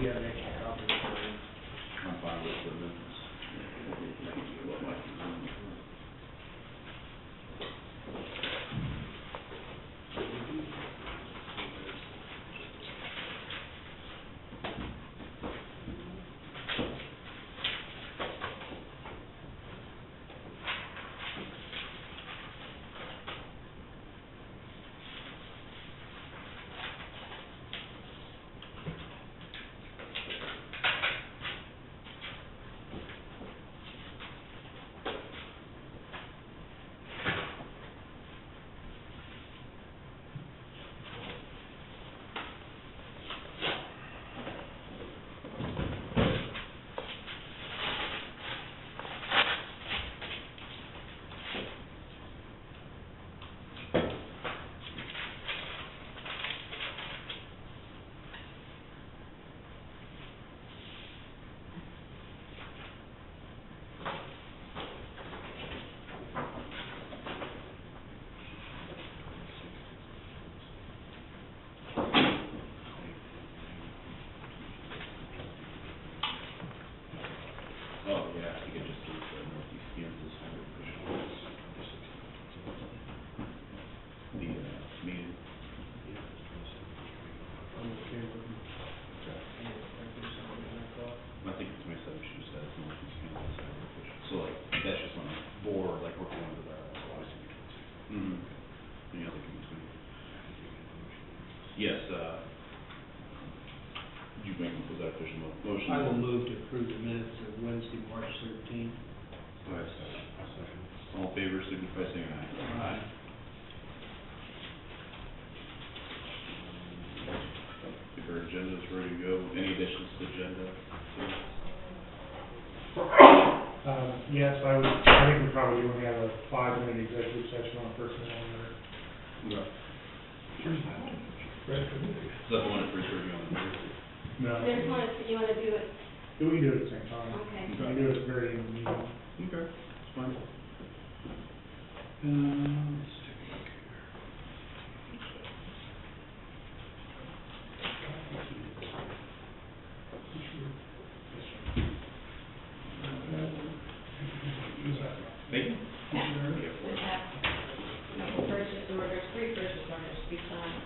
you have an extra copy of it? I'm fine with the minutes. What might be wrong. Oh, yeah, I think it just says Northeast Kansas Highway officials. The, meeting. I'm okay with it. I think it's myself, she just says Northeast Kansas Highway officials. So like, that's just on a board, like we're going to the. Mm-hmm. Any other in between? Yes, did you make, was that official motion? I will move to approve the minutes of Wednesday, March 13th. All right, second. All in favor, signify by saying aye. Aye. If our agenda is ready to go, any additions to the agenda? Yes, I think we probably only have a 5-minute executive session on personnel matter. Yeah. Is Is that the one at 3:30 on the board? No. There's one, you wanna do it? We can do it at the same time. Okay. We can do it at the very end of the meeting. Okay, that's fine. Let's take a look here. Thank you. We have purchase orders, 3 purchase orders to be signed.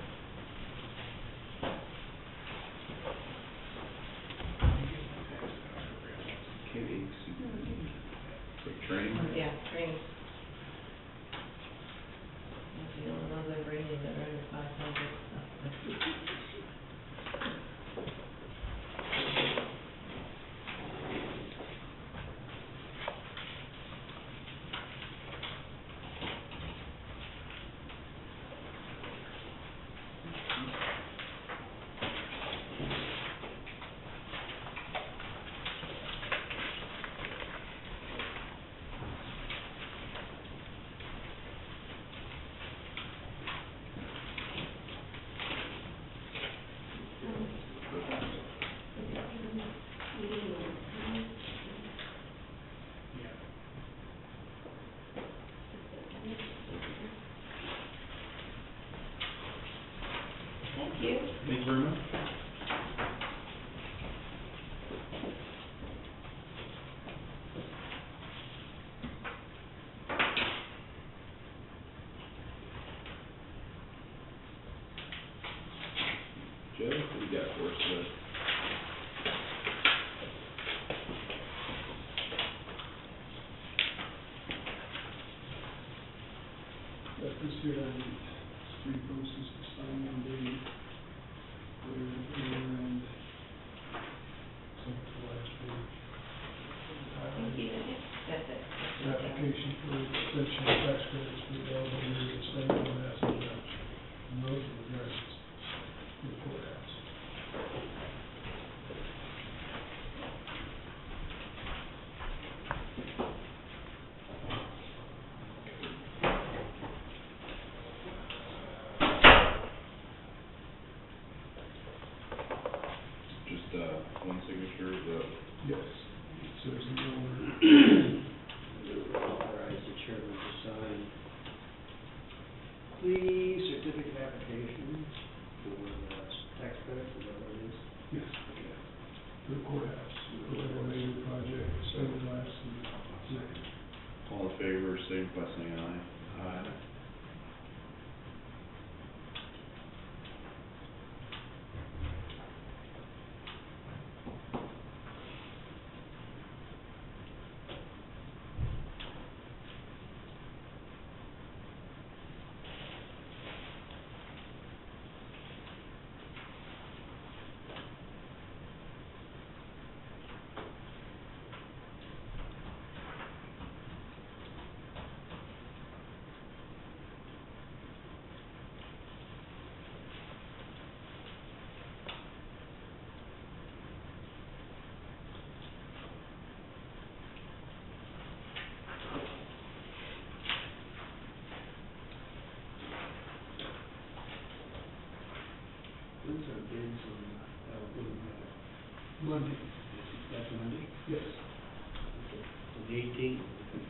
Training? Yeah, trains. That's the only ones I'm bringing that are under 500. Thank you. Thank you very much. Joe, what do you got for us today? This here, I need 3 posters to sign on the, and something to last week. Thank you. That's it. An application for extension of tax credits for the elderly areas of state and Madison Township. And those are the guys in the courthouse. Just, one signature, the. Yes. So there's the owner. Authorize the chairman to sign the certificate applications for the tax credits, is that what it is? Yes. Okay. indicate by saying aye. Aye. When's our bids on, Monday, that's Monday? yes. On the 18th?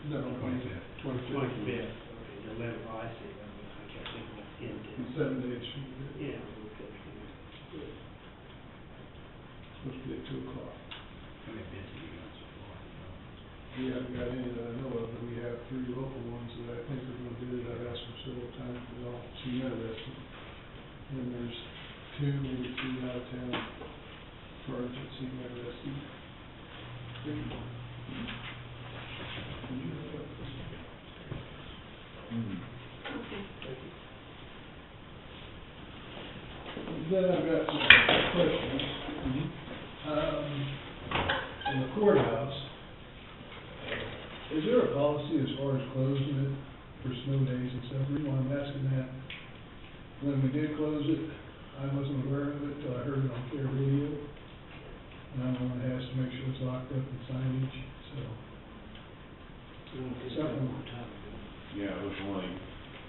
No, 25th. 25th. 25th, okay, the 11th, I see, I kept thinking of 10 In days. 7 days from today. Yeah, okay. Supposed to be at 2 o'clock. How many bids have you got so far? We haven't got any that I know of, but we have 3 local ones that I think are gonna bid it. I've asked them several times, but all seem interested. And there's 2, maybe 3 out of town firms that seem interested. Then I've got some questions. In the courthouse, is there a policy as far as closing it for snow days and stuff? The reason why I'm asking that, when we did close it, I wasn't aware of it till I heard it on Care Radio. And I'm the one that has to make sure it's locked up in signage, so. Something. Yeah, it was only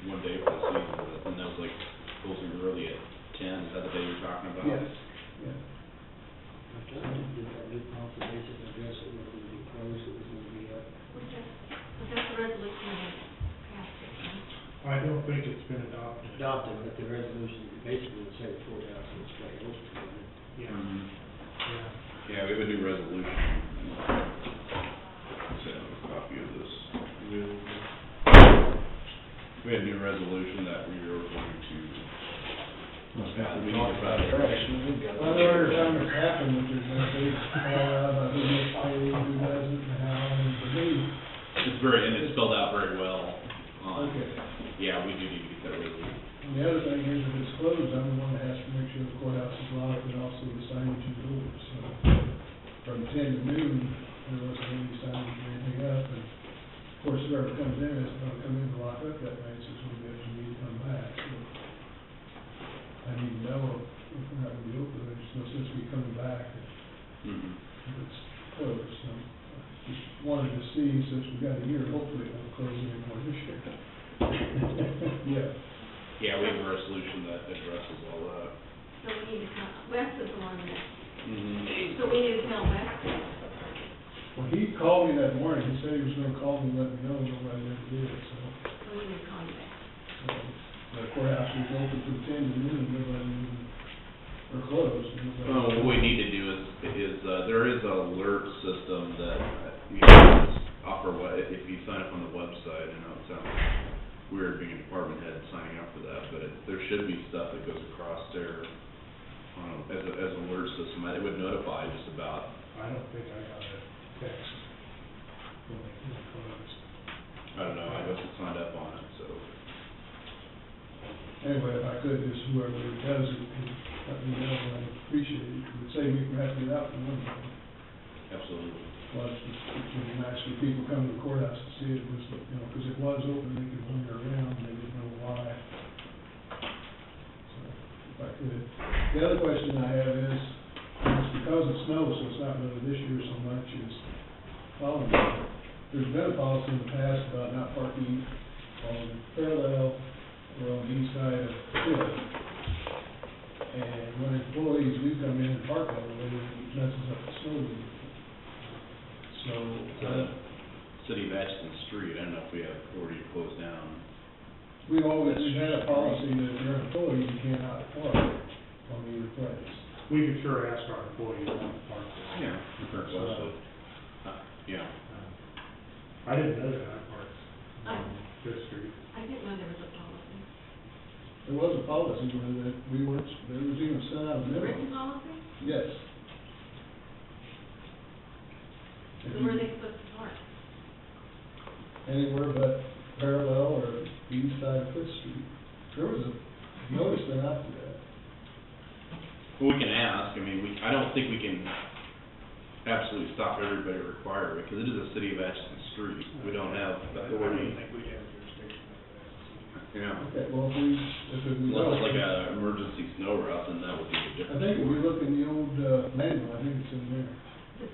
one day for the season, but then that was like closing early at 10, is that the day you're talking about? Yes, yeah. I thought did that new policy basically address it, when it would be closed, it was going to be up. That's the resolution that passed it, right? I don't think it's been adopted. Adopted, but the resolution basically would say the courthouse will stay open. Yeah, Mhm. yeah. Yeah, we have a new resolution. Send a copy of this. We had a new resolution that we were going to. We need to probably. Well, every time it's happened, that there's a big fallout about who gets paid, who doesn't, and how, and for me, It's very, and it's spelled out very well. okay. Yeah, we do need to get that resolution. And the other thing is, if it's closed, I'm the one that has to make sure the courthouse is locked and also the signage and doors, so. From 10 to noon, there wasn't any signage or anything up, and of course, whoever comes in is gonna come in and lock up that night, so it's gonna be up to me to come back, so. I need to know if we're not gonna be open, there's no sense me coming back Mhm. if it's closed, so. Just wanted to see, since we got a year, hopefully it won't close anymore this year. Yeah. Yeah, we have a resolution that addresses all that. So we need to tell, Wes is the one that, Mm-hmm. so we need to tell Wes. Well, he called me that morning, he said he was gonna call me and let me know, nobody ever did, so. We need to call you back. The courthouse was open from 10 to noon, nobody even, or closed. What we need to do is there is an alert system that, you know, offer, if you sign up on the website, I know it sounds weird being a department head signing up for that, but there should be stuff that goes across there, as an alert system, it would notify just about. I don't think I got a text when they closed. I don't know, I wasn't signed up on it, so. Anyway, if I could, just whoever does it, could let me know, I'd appreciate it, it would save me from having to get out in the morning. Absolutely. Plus, it would be nice for people coming to the courthouse to see it, was, you know, because it was open, they could wander around, and they didn't know why. So, if I could. The other question I have is, it's because it snows, so it's not really this year so much as following year. There's been a policy in the past about not parking on parallel or on the east side of the hill. And when employees do come in and park that way, it messes up the snow removal. So, City of Atchison Street, I don't know if we have authority to close down. we've had a policy that if you're an employee, you cannot park on either place. We could sure ask our employees not to park there. Yeah. Yeah. I didn't know that, I parked. I Fifth Street. I didn't know there was a policy. There was a policy where that we weren't, there was even sent out a memo. Written policy? Yes. So where are they supposed to park? Anywhere but parallel or east side of Fifth Street. There was a notice sent out for that. Well, we can ask, I mean, I don't think we can absolutely stop everybody or require it, because it is a city of Atchison street. We don't have authority. we'd have jurisdiction over that. Yeah. Okay, well, if we Unless it's like a emergency snow route, then that would be a I different. think if we look in the old, manual, I think it's in there. The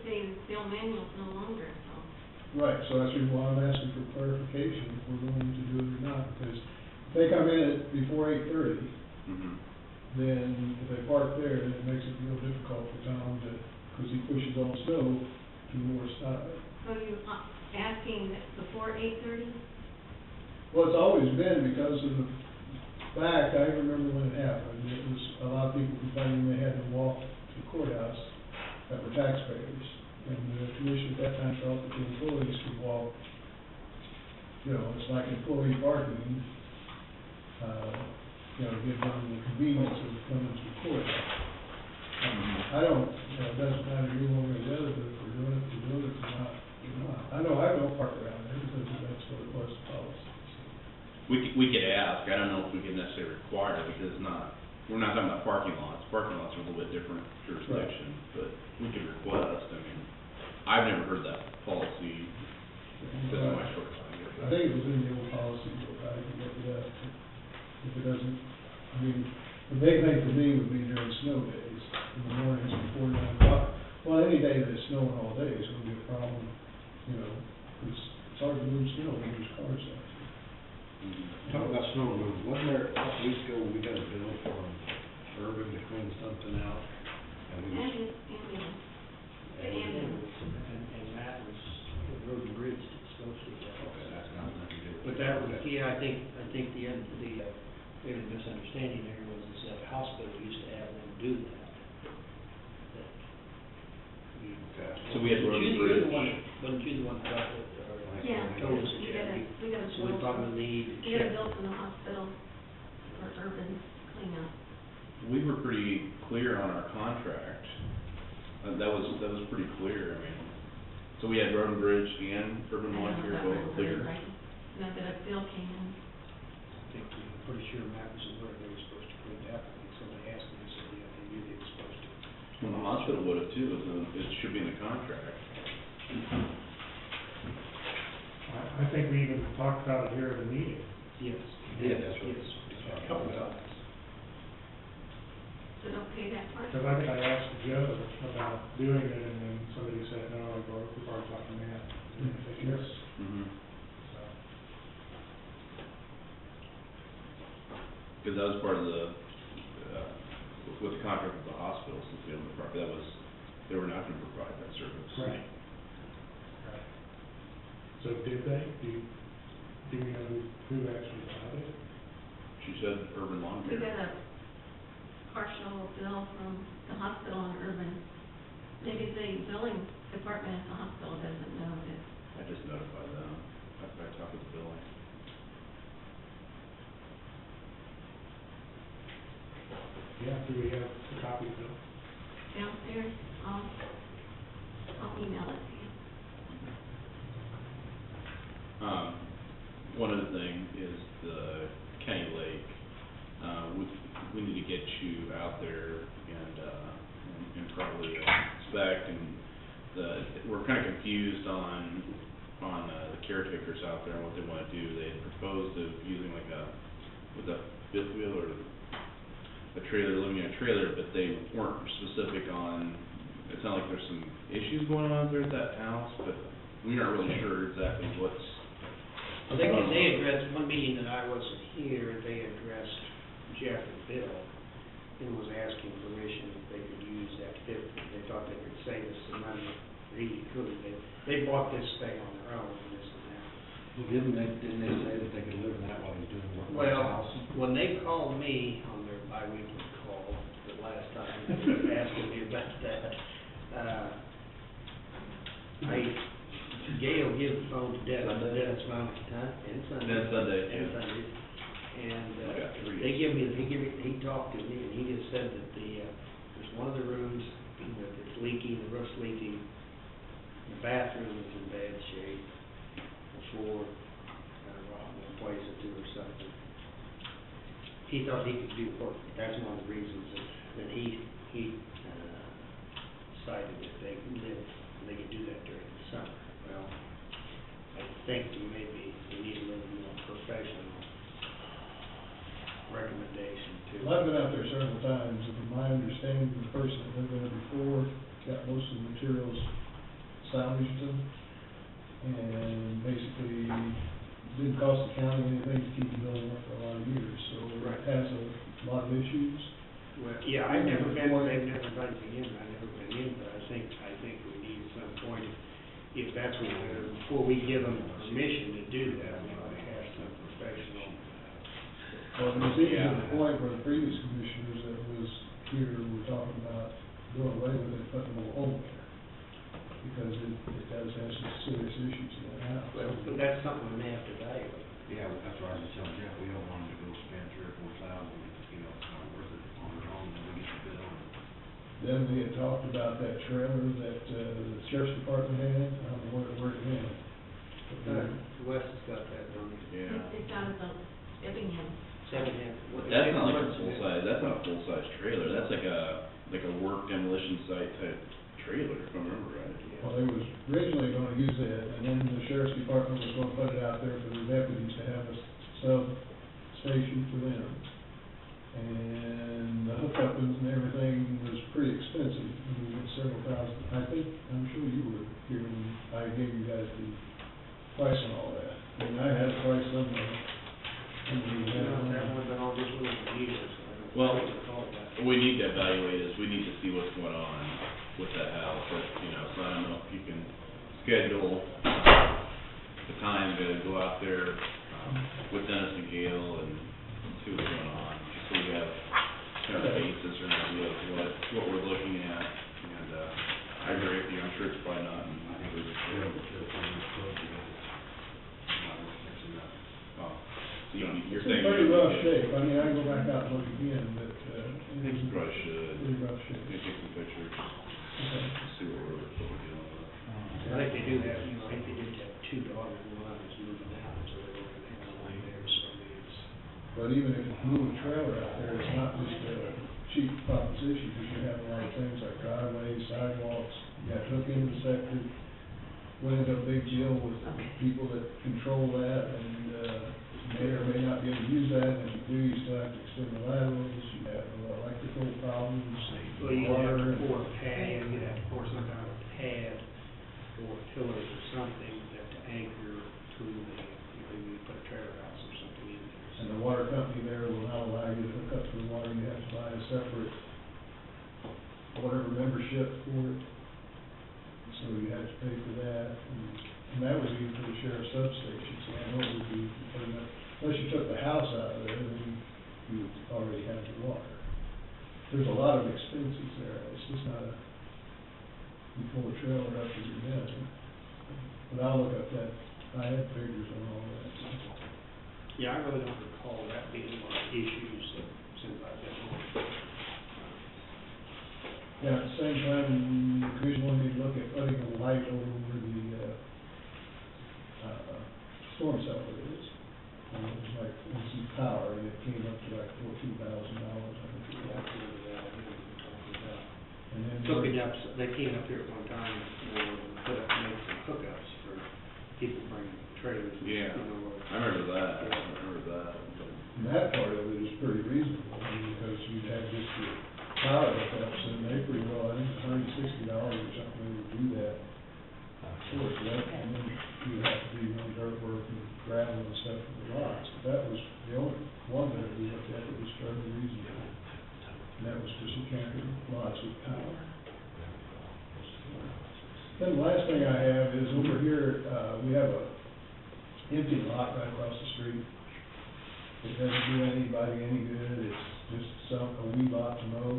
sale manual's no longer, so. Right, so that's the reason why I'm asking for clarification if we're going to do it or not, because if they come in at before 8:30, Mhm. then if they park there, then it makes it real difficult for Tom to, because he pushes on snow to the north side. So you asking that before 8:30? Well, it's always been because of the fact, I remember when it happened, it was a lot of people complaining they had to walk to the courthouse that were taxpayers. And the commission at that time felt that the employees could walk, you know, it's like employee parking, give them the convenience of coming to the courthouse. I don't, it doesn't matter you one way or the other, but if we're doing it, we're doing it, if we're not, we're not. I know I don't park around there because that's what it was, the policy. We could ask, I don't know if we can necessarily require, because it's not, we're not talking about parking lots. Parking lots are a little bit different jurisdiction, but we could request, I mean, I've never heard that policy, this is my short time here. I think it was in the old policy book, I can look it up. If it doesn't, I mean, the big thing for me would be during snow days, in the mornings before 9 o'clock. Well, any day that it's snowing all day is gonna be a problem, you know, it's hard to move snow when there's cars out there. Talking about snow removal, wasn't there a couple weeks ago, we got a bill from Urban to clean something out? And we was, and that was the road and bridge that's supposed to be there. Okay, that's not nothing to do with. But that was, yeah, I think maybe the misunderstanding there was is that the hospital used to have them do that. So we had road and bridge. Wasn't you the one that got it, or? Yeah, Told us that we you got had, we got a so we bill probably from, need to we got a check. bill from the hospital for urban cleanup. We were pretty clear on our contract. That was pretty clear, I mean, so we had road and bridge and urban I don't know volunteer if that both was clear. right. No, that a bill came in. I think, I'm pretty sure Matt was aware they were supposed to clean that, but somebody asked me, so yeah, they knew they were supposed to. Well, the hospital would have too, it should be in the contract. I think we even talked about it here at the meeting. Yes. Yeah, that's right. Yes, a couple of times. So don't pay that part? Because I think I asked Joe about doing it, and then somebody said, no, we've already talked to Matt. And I said, yes. Mhm. So, Because that was part of the, with the contract with the hospital, since we own the property, they were not gonna provide that service. right. So did they? Do we know who actually got it? She said urban lawn We care. got a partial bill from the hospital and urban. Maybe the billing department at the hospital doesn't know that. I just notified them, after I talked with the billing. Yeah, do we have a copy of it? Downstairs, I'll email it to you. One other thing is the Kenny Lake, we need to get you out there and probably inspect, and we're kind of confused on the caretakers out there and what they wanna do. They had proposed of using like with a fifth wheel or a trailer, living in a trailer, but they weren't specific on, it sounded like there's some issues going on out there at that house, but we aren't really sure exactly what's. I think that they addressed, one meeting that I wasn't here, they addressed Jeff and Bill and was asking permission if they could use that fifth. They thought they could save us some money, really could. They bought this thing on their own, and this and that. Well, didn't they say that they could live in that while he's doing work on the Well, house? when they called me on their bi-weekly call, the last time, they were asking me about that, Gail give the phone to Dennis, Sunday. Dennis Mount, and Sunday. And Sunday, And yeah. Sunday. And, We got three. he talked to me, and he just said that there's one of the rooms that it's leaking, the roof's leaking, the bathroom is in bad shape, the floor, rotten in a place or two or something. He thought he could do work, that's one of the reasons that he cited that they could do that during the summer. Well, I think maybe we need a little more professional recommendation too. Well, I've been out there several times, and from my understanding, the person that lived there before got most of the materials salvaged them, and basically didn't cost the county anything to keep the building up for a lot of years, so Right. it has a lot of issues. Well, yeah, I've never been, they've never invited me in, I've never been in, but I think we need at some point, if that's what, before we give them permission to do that, we ought to have some professional. Well, it was even to the point where the previous commissioners that was here were talking about doing away with it, putting more hole there, because it does have some serious issues in that house. Well, but that's something we may have to evaluate. Yeah, well, that's what I was telling Jeff, we don't want them to go spend $3,000 or $4,000, you know, it's not worth it on their own, when we get the bill. Then we had talked about that trailer that, the sheriff's department had, I don't know where it went. Wes has got that, don't he? Yeah. It's out of the Effingham. That's not like a full-size, that's not a full-size trailer, that's like a work demolition site type trailer, if I remember right. Well, they was originally gonna use it, and then the sheriff's department was gonna put it out there for the deputies to have a station for them. And the hookups and everything was pretty expensive, I mean, it was several thousand, I'm sure you were here when I gave you guys the price on all that. I mean, I had a price somewhere. That one's been on this little for years, so I don't. Well, recall that. we need to evaluate is, we need to see what's going on with that house, but, you know, so I don't know if you can schedule the time to go out there, with Dennis and Gail and see what's going on, just so we have kind of a basis or an idea of what we're looking at, and, I agree with you, I'm sure it's probably not, and I think we're just, oh, so you're It's saying. in pretty rough shape, I mean, I can go back out and look again, but, I think you probably should. pretty rough shape. Maybe take some pictures, Okay. see what we're dealing with. I think they do have, I think they did have two daughters, and one is moving out, so they're going to have one there, so I mean, it's. But even if you move a trailer out there, it's not just a cheap proposition, because you have a lot of things like driveways, sidewalks, you got to hook into the sector. Went into a big deal with the people that control that, and, may or may not be able to use that, and if you do, you still have to extend the laterals, you have electrical problems, Well, you have water. to pour a pad, you have to pour some kind of pad or pillars or something that to anchor to the, you put a trailer house or something in there. And the water company there will not allow you to hook up to the water, you have to buy a separate, whatever membership for it. So you have to pay for that, and that was even for the sheriff's substation, so I know it would be, unless you took the house out of there, then you would already have the water. There's a lot of expenses there, it's just not a, you pull a trailer up and you're done. But I'll look up that, I had figures on all that. Yeah, I really don't recall that being one of the issues since I've been home. Yeah, at the same time, the commission wanted me to look at putting a light over where the, storm cellar is. And it was like, it was some power, and it came up to like $14,000, I think it Yeah, I was. remember that, I remember you talking about. And then. Hooking up, they came up here at one time, and put up, made some hookups for people bringing trailers. Yeah. You know, I remember that, I remember that. And that part of it is pretty reasonable, I mean, because you'd have just the power hookups, and they pretty well, I think $160 or something, they would do that. For it, and then you have to do your own dirt work and gravel and stuff for the lots, but that was the only one that we looked at that was fairly reasonable. And that was just a camper lots with power. Then the last thing I have is over here, we have a empty lot right across the street. It doesn't do anybody any good, it's just a wee lot to mow.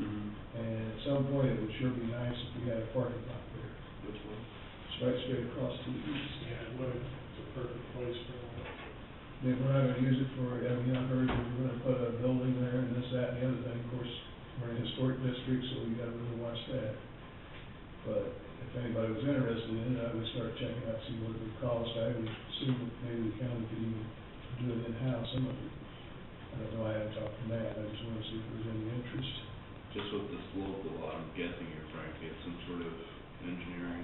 Mm-hmm. And at some point, it would sure be nice if we had a parking lot there. Which one? right straight across to the east. Yeah, it would, it's a perfect place for that. Then we're not gonna use it for, I mean, I heard that we're gonna put a building there and this, that, and the other thing. Of course, we're in a historic district, so we gotta really watch that. But if anybody was interested in it, I would start checking out, see what it would cost. I would assume that maybe the county could even do it in-house, some of it. I don't know, I haven't talked to Matt, I just wanna see if there's any interest. Just with the slope, a lot, I'm guessing you're trying to get some sort of engineering,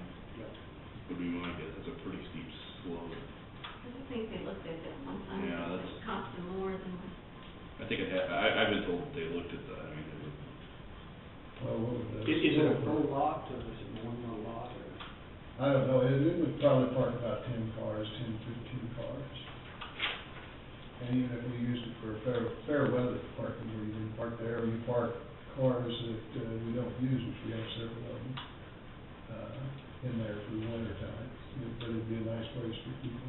would be my guess, it's a pretty steep slope. I don't think they looked at that one time. Yeah, It that's- cost them more than, I think I've been told they looked at that, I mean, it would, Well, what would the... Is it a full lot, or is it more than one lot, or? I don't know, it would probably park about 10 cars, 10, 15 cars. And even if we used it for fair weather parking, where you can park there, or you park cars that we don't use, which we have several of them, in there for the winter time. But it'd be a nice place for people.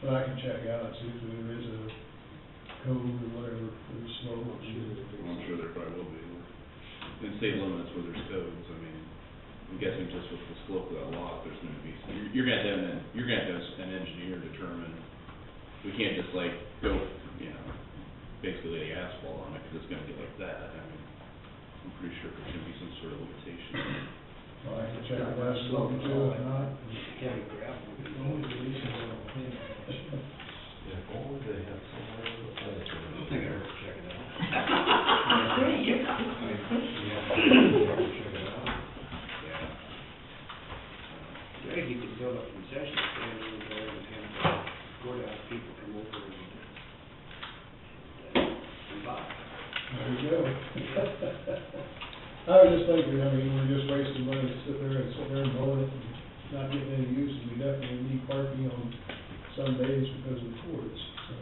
But I can check out and see if there is a code or whatever for the slope. I'm sure there probably will be. In state limits where there's codes, I mean, I'm guessing just with the slope of that lot, there's gonna be, you're gonna have an engineer determine, we can't just like go, you know, basically lay asphalt on it, cause it's gonna get like that, I mean, I'm pretty sure there's gonna be some sort of limitation. Well, I can check it out, slope too, if not. Heavy gravel. If only they had somewhere to put it. I think I heard check it out. Yeah, check it out. Yeah. Greg, you could build a concession stand over there and have the courthouse people come over and buy. There you go. I was just thinking, I mean, we're just wasting money to sit there and mow it and not getting any use, and we definitely need parking on some days because of the courts, so.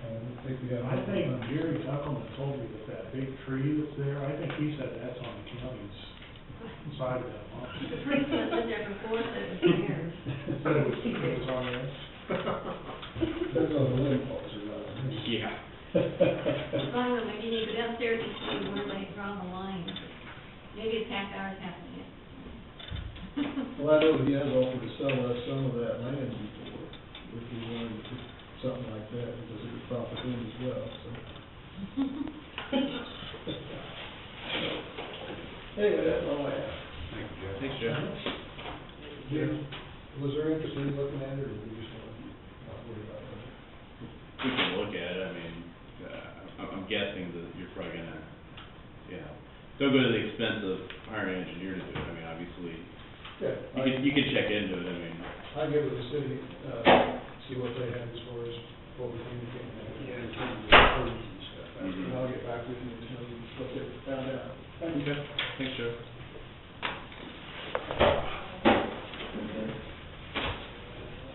I don't think we have. I think Gary Tuckelman told me that that big tree that's there, I think he said that's on the county's side of that lot. the priest that lived there before said it was theirs. Said it was on there. That's on the limb falls around. Yeah. I don't know, maybe you need to go downstairs and see where they draw the line. Maybe it's half ours, half theirs. Well, I know he has offered to sell us some of that land before, if we wanted to do something like that, because it would profit him as well, so. Anyway, that's all I have. Thanks, Jeff. Jim, was there interest in looking at it, or we just want to not worry about it? We can look at it, I mean, I'm guessing that you're probably gonna, you know, don't go to the expense of hiring an engineer to do it, I mean, obviously, Yeah, you could check into it, I mean, I get with the city, see what they have as far as what we communicate. Yeah, in terms of codes and stuff. Mhm. And I'll get back with you and tell you what they found out. Thank you. okay, thanks, Jeff.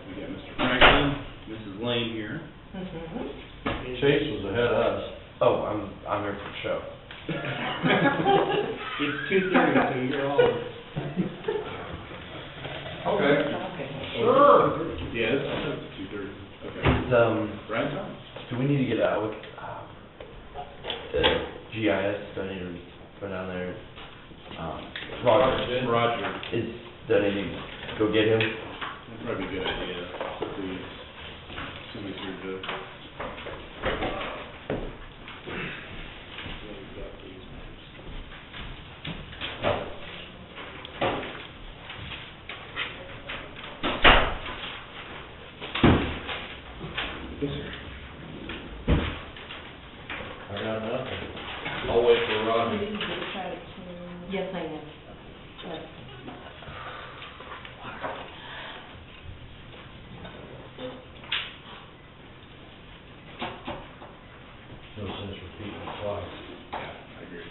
We got Mr. Franklin, Mrs. Lane here. Chase was ahead of us. Oh, I'm here for the show. It's 2:30, so you're on. Okay. Sure. Yeah, it's 2:30, okay. Brad, Tom? Do we need to get out, GIS, do I need to go down there? Roger. Do I need to go get him? That'd probably be a good idea, please. Somebody's here to. Yes, sir. I got nothing. I'll wait for Roger. Yes, I am. Yes. No sense repeating it twice. Yeah, I agree.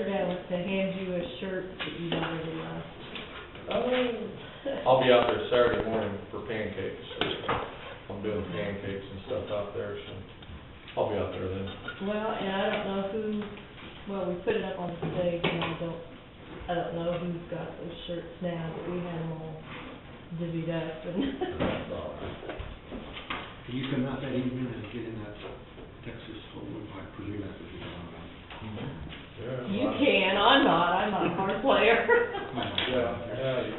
yesterday I went to hand you a shirt that you already left. I'll be out there Saturday morning for pancakes. I'm doing pancakes and stuff out there, so I'll be out there then. Well, and I don't know who, well, we put it up on the stage, and I don't know who's got those shirts now, but we had them all divvied up, and that's all. Can you come out that evening and get in that Texas Hold'em, I presume that's what you're talking about? You can, I'm not a hard player. Yeah.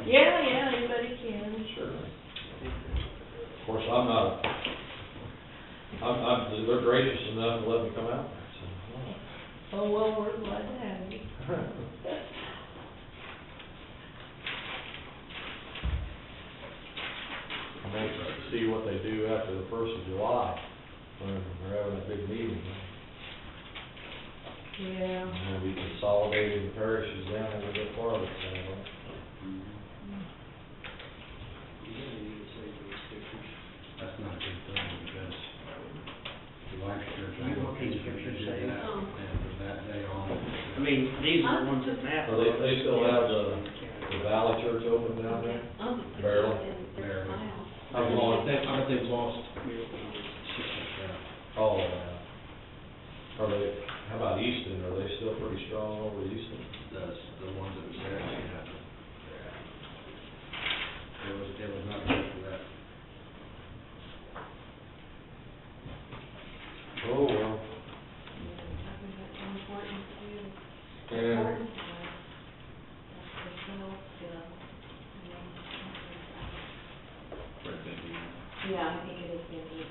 Yeah, anybody can. Sure. Of course, they're gracious enough to let me come out there, so. Oh, well, we're glad to have you. I'm anxious to see what they do after the 1st of July, when they're having a big meeting. Yeah. We'll be consolidating the parishes down a little bit farther, so. That's not a good thing, because the Life Church, I know Kingsford did that, and from that day on. I mean, these are the ones that map. Well, they still have the Valley Church open down there? Barely. Barely. How long? I bet they've lost. Oh, yeah. Are they, how about Easton, are they still pretty strong over Easton? The ones that were there, yeah. It was not good for that. Oh, well. And, Yeah, I think it is busy.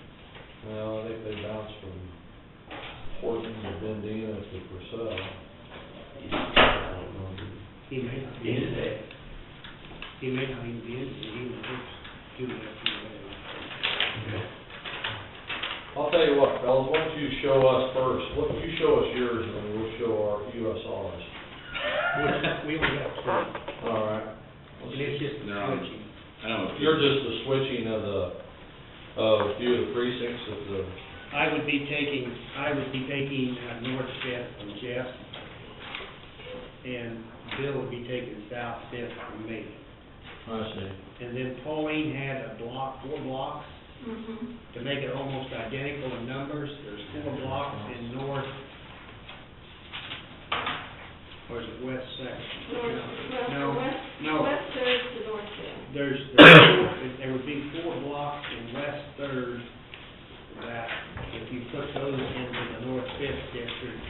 well, I think they bounced from Horton to Bendina to Purcell. He may not be in today. He may not even be in today, he was doing that today. I'll tell you what, fellas, why don't you show us first, you show us yours, and then we'll show us ours. We only have two, All right. and it's just the They're on. switching. I don't know if You're just the switching of a few of the precincts of the, I would be taking North Fifth from Jeff, and Bill would be taking South Fifth from me. I see. And then Pauline had four blocks, Mm-hmm. to make it almost identical in numbers. There's 4 blocks in North, or is it West Second? No, West Third to North Fifth. there would be 4 blocks in West Third that, if you put those into the North Fifth district,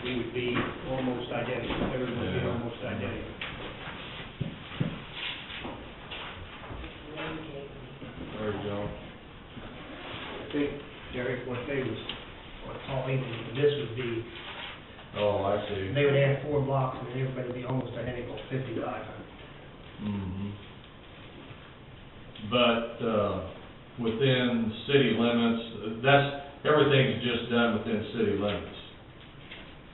we would be almost identical, everyone would be almost identical. There you go. I think, Derek, what Pauline, this would be, Oh, I see. they would add 4 blocks and then everybody would be almost identical, 5,500. Mm-hmm. But, within city limits, everything's just done within city limits.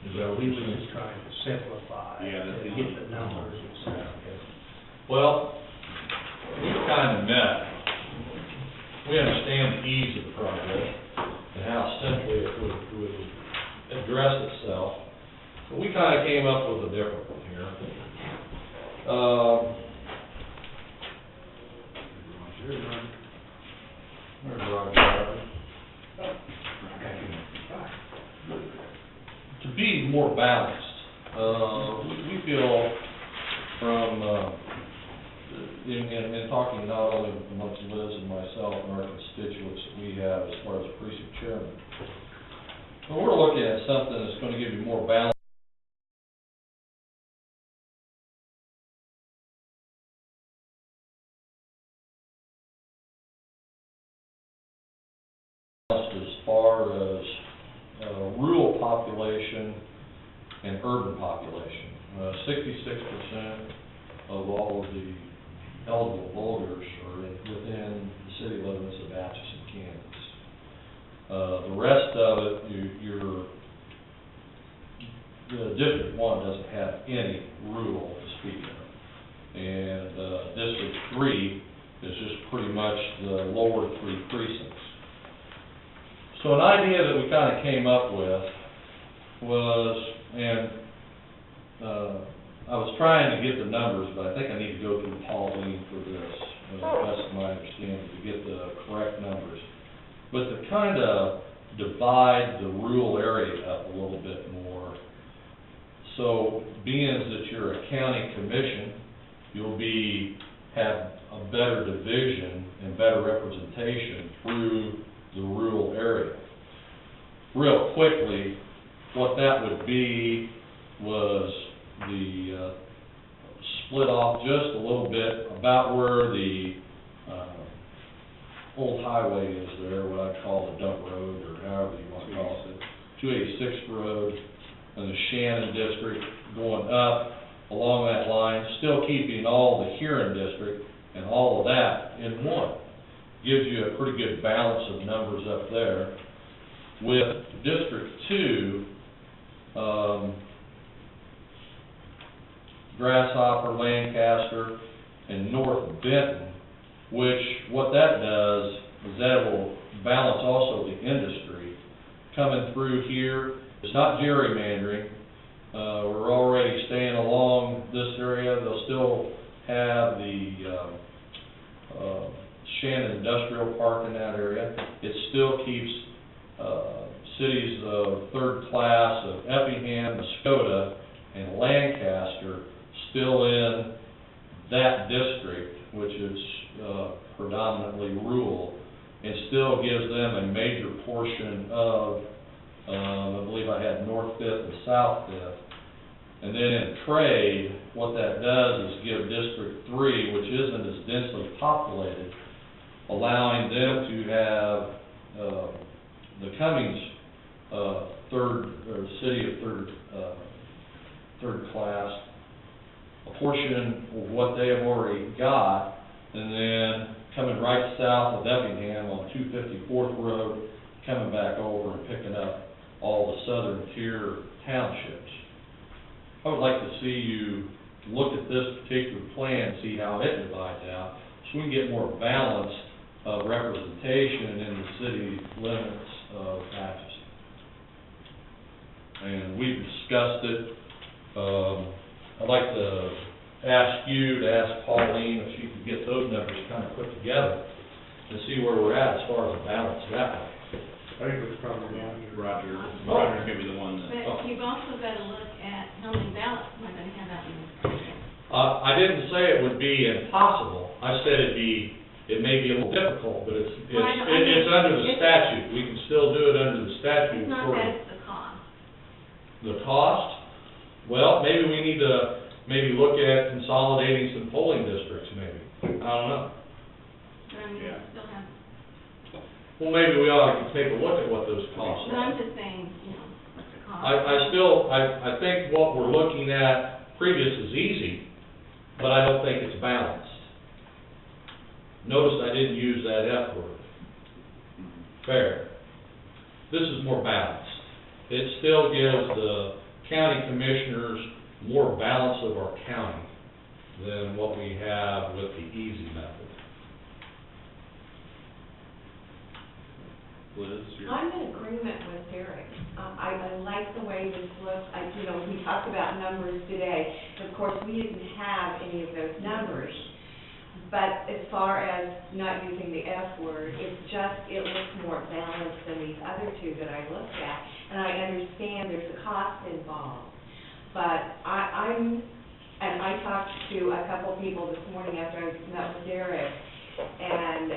Is that what We you're were saying? just trying to simplify, Yeah, that's to get the numbers and stuff. Well, we've kind of met. We understand the ease of the project and how simply it would address itself. But we kind of came up with a different one here. There's Roger. To be more balanced, we feel from, in talking not only amongst Liz and myself and our constituents that we have as far as precinct chairman, but we're looking at something that's going to give you more balance as far as rural population and urban population. 66% of all of the eligible voters are within the city limits of Atchison, Kansas. The rest of it, the District 1 doesn't have any rural to speak of. And District 3 is just pretty much the lower 3 precincts. So an idea that we kind of came up with was, and I was trying to get the numbers, but I think I need to go through Pauline for this, that's my understanding, to get the correct numbers. But to kind of divide the rural area up a little bit more, so being that you're a county commission, you'll have a better division and better representation through the rural area. Real quickly, what that would be was the split off just a little bit about where the old highway is there, what I call the dump road, or however you want to call it, 286th Road, and the Shannon District going up along that line, still keeping all the Huron District and all of that in one. Gives you a pretty good balance of numbers up there. With District 2, Grasshopper, Lancaster, and North Benton, which what that does is that will balance also the industry coming through here. It's not gerrymandering. We're already staying along this area. They'll still have the Shannon Industrial Park in that area. It still keeps cities of third class of Effingham, Muskota, and Lancaster still in that district, which is predominantly rural, and still gives them a major portion of, I believe I had North Fifth and South Fifth. And then in trade, what that does is give District 3, which isn't as densely populated, allowing them to have the Cummings city of third class, a portion of what they have already got, and then coming right south of Effingham on 254th Road, coming back over and picking up all the southern tier townships. I would like to see you look at this particular plan, see how it divides out, so we can get more balanced representation in the city limits of Atchison. And we've discussed it. I'd like to ask you to ask Pauline if she could get those numbers kind of put together and see where we're at as far as the balance that way. I think it's probably Roger, Oh. Roger's gonna be the one that. But you've also got to look at how many ballots am I going to have out in this country? I didn't say it would be impossible. I said it may be a little difficult, but it's under the statute. We can still do it under the statute. It's not that, it's the cost. The cost? Well, maybe we need to look at consolidating some polling districts, maybe. I don't know. But I mean, you Yeah. still have, Well, maybe we ought to take a look at what those costs but are. I'm just saying, you know, what's the cost? I think what we're looking at previous is easy, but I don't think it's balanced. Notice I didn't use that F word, fair. This is more balanced. It still gives the county commissioners more balance of our county than what we have with the easy method. Liz, you're. I'm in agreement with Derek. I like the way this looks. We talked about numbers today. Of course, we didn't have any of those numbers. But as far as not using the F word, it looks more balanced than these other two that I looked at. And I understand there's a cost involved. But I talked to a couple people this morning after I met with Derek, and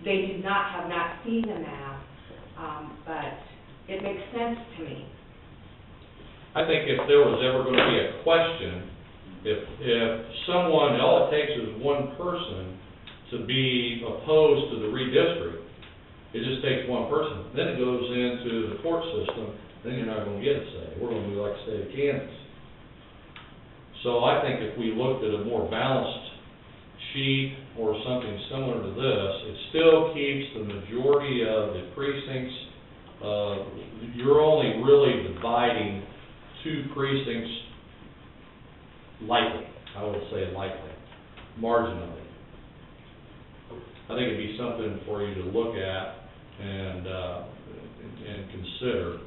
they have not seen the map, but it makes sense to me. I think if there was ever going to be a question, if someone, all it takes is one person to be opposed to the redistrict, it just takes one person. Then it goes into the court system, then you're not going to get a say. We're going to be like the state of Kansas. So I think if we looked at a more balanced sheet or something similar to this, it still keeps the majority of the precincts. You're only really dividing two precincts lightly, I would say lightly, marginally. I think it'd be something for you to look at and consider.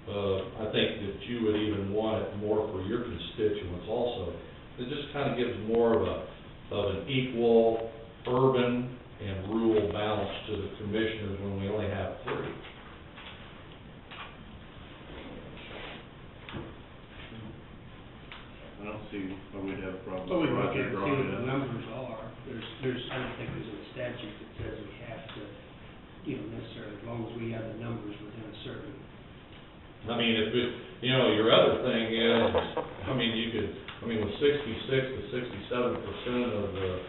I think that you would even want it more for your constituents also. It just kind of gives more of an equal urban and rural balance to the commissioners when we only have 3. I don't see why we'd have a problem Well, we with look Roger at it, see drawing what it the up. numbers are. I don't think there's a statute that says we have to, necessarily, as long as we have the numbers within a certain. I mean, if it, your other thing is, with 66 to 67% of the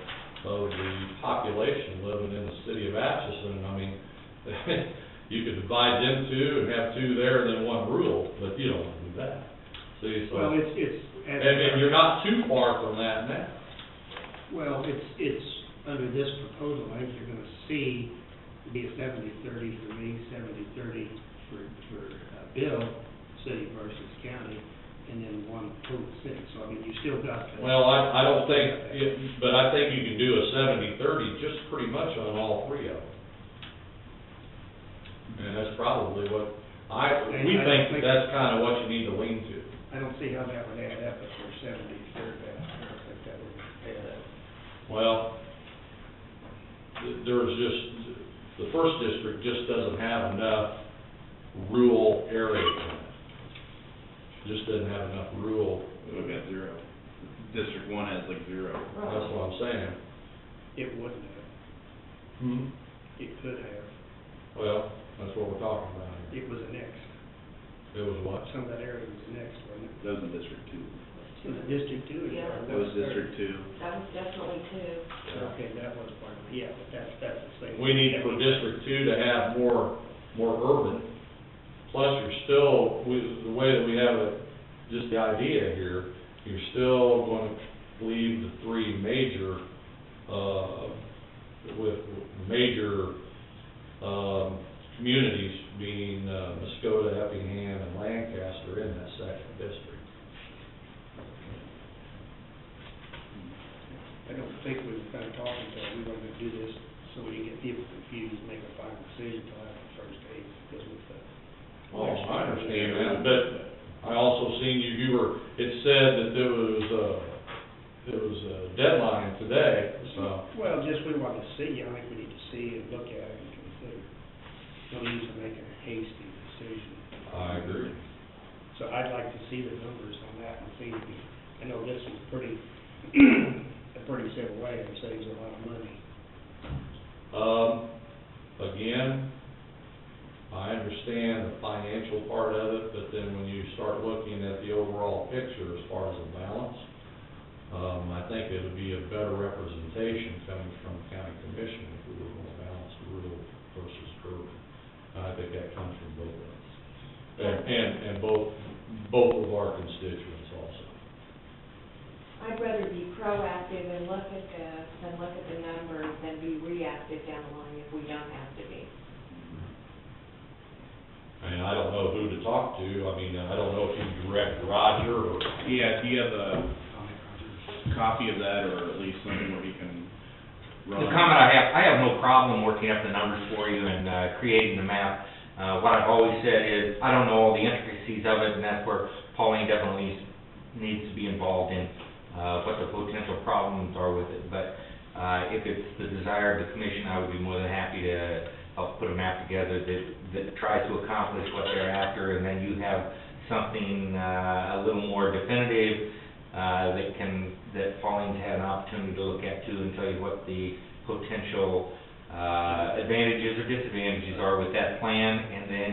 population living in the city of Atchison, you could divide them 2 and have 2 there and then 1 rural, but you don't want to do that. See, so. Well, it's. And you're not too far from that now. Well, it's, under this proposal, I think you're gonna see, it'd be a 70-30 for me, 70-30 for Bill, city versus county, and then 1 total city, so you still got the. Well, I don't think, but I think you can do a 70-30 just pretty much on all 3 of them. And that's probably what, we think that's kind of what you need to lean to. I don't see how that would add up if we're 70-30, I don't think that would add up. Well, there's just, the first district just doesn't have enough rural area in it. Just doesn't have enough rural. We've got 0. District 1 has like 0. That's what I'm saying. It wouldn't have, it could have, Well, that's what we're talking about here. it was annexed, It was what? some of that area was annexed, wasn't it? That was in District 2. In the District 2, Yeah. That was District 2. That was definitely 2. Okay, that was part of it, yeah, but that's the same. We need for District 2 to have more urban, plus you're still, the way that we have it, just the idea here, you're still going to leave the 3 major, with major, communities being, Muskota, Effingham, and Lancaster in that 2nd district. I don't think we were kind of talking about, we wanted to do this so we didn't get people confused, make a final decision until after the first day, because with the. Oh, I understand that, but I also seen it said that there was a deadline today, so. Well, just we want to see, I think we need to see and look at it and consider. No use in making a hasty decision. I agree. So I'd like to see the numbers on that and see, I know this is pretty, a pretty simple way, it saves a lot of money. Again, I understand the financial part of it, but then when you start looking at the overall picture as far as the balance, I think it would be a better representation coming from the county commission if we were going to balance rural versus urban. I think that comes from both of us, and both of our constituents also. I'd rather be proactive and look at the numbers than be reactive down the line if we don't have to be. I don't know who to talk to. I don't know if you can direct Roger or. Yeah, do you have a copy of that, or at least something where he can run? The comment I have no problem working up the numbers for you and creating the map. What I've always said is, I don't know all the intricacies of it, and that's where Pauline definitely needs to be involved in what the potential problems are with it. But if it's the desire of the commission, I would be more than happy to help put a map together that tries to accomplish what they're after, and then you have something a little more definitive that Pauline's had an opportunity to look at too, and tell you what the potential advantages or disadvantages are with that plan, and then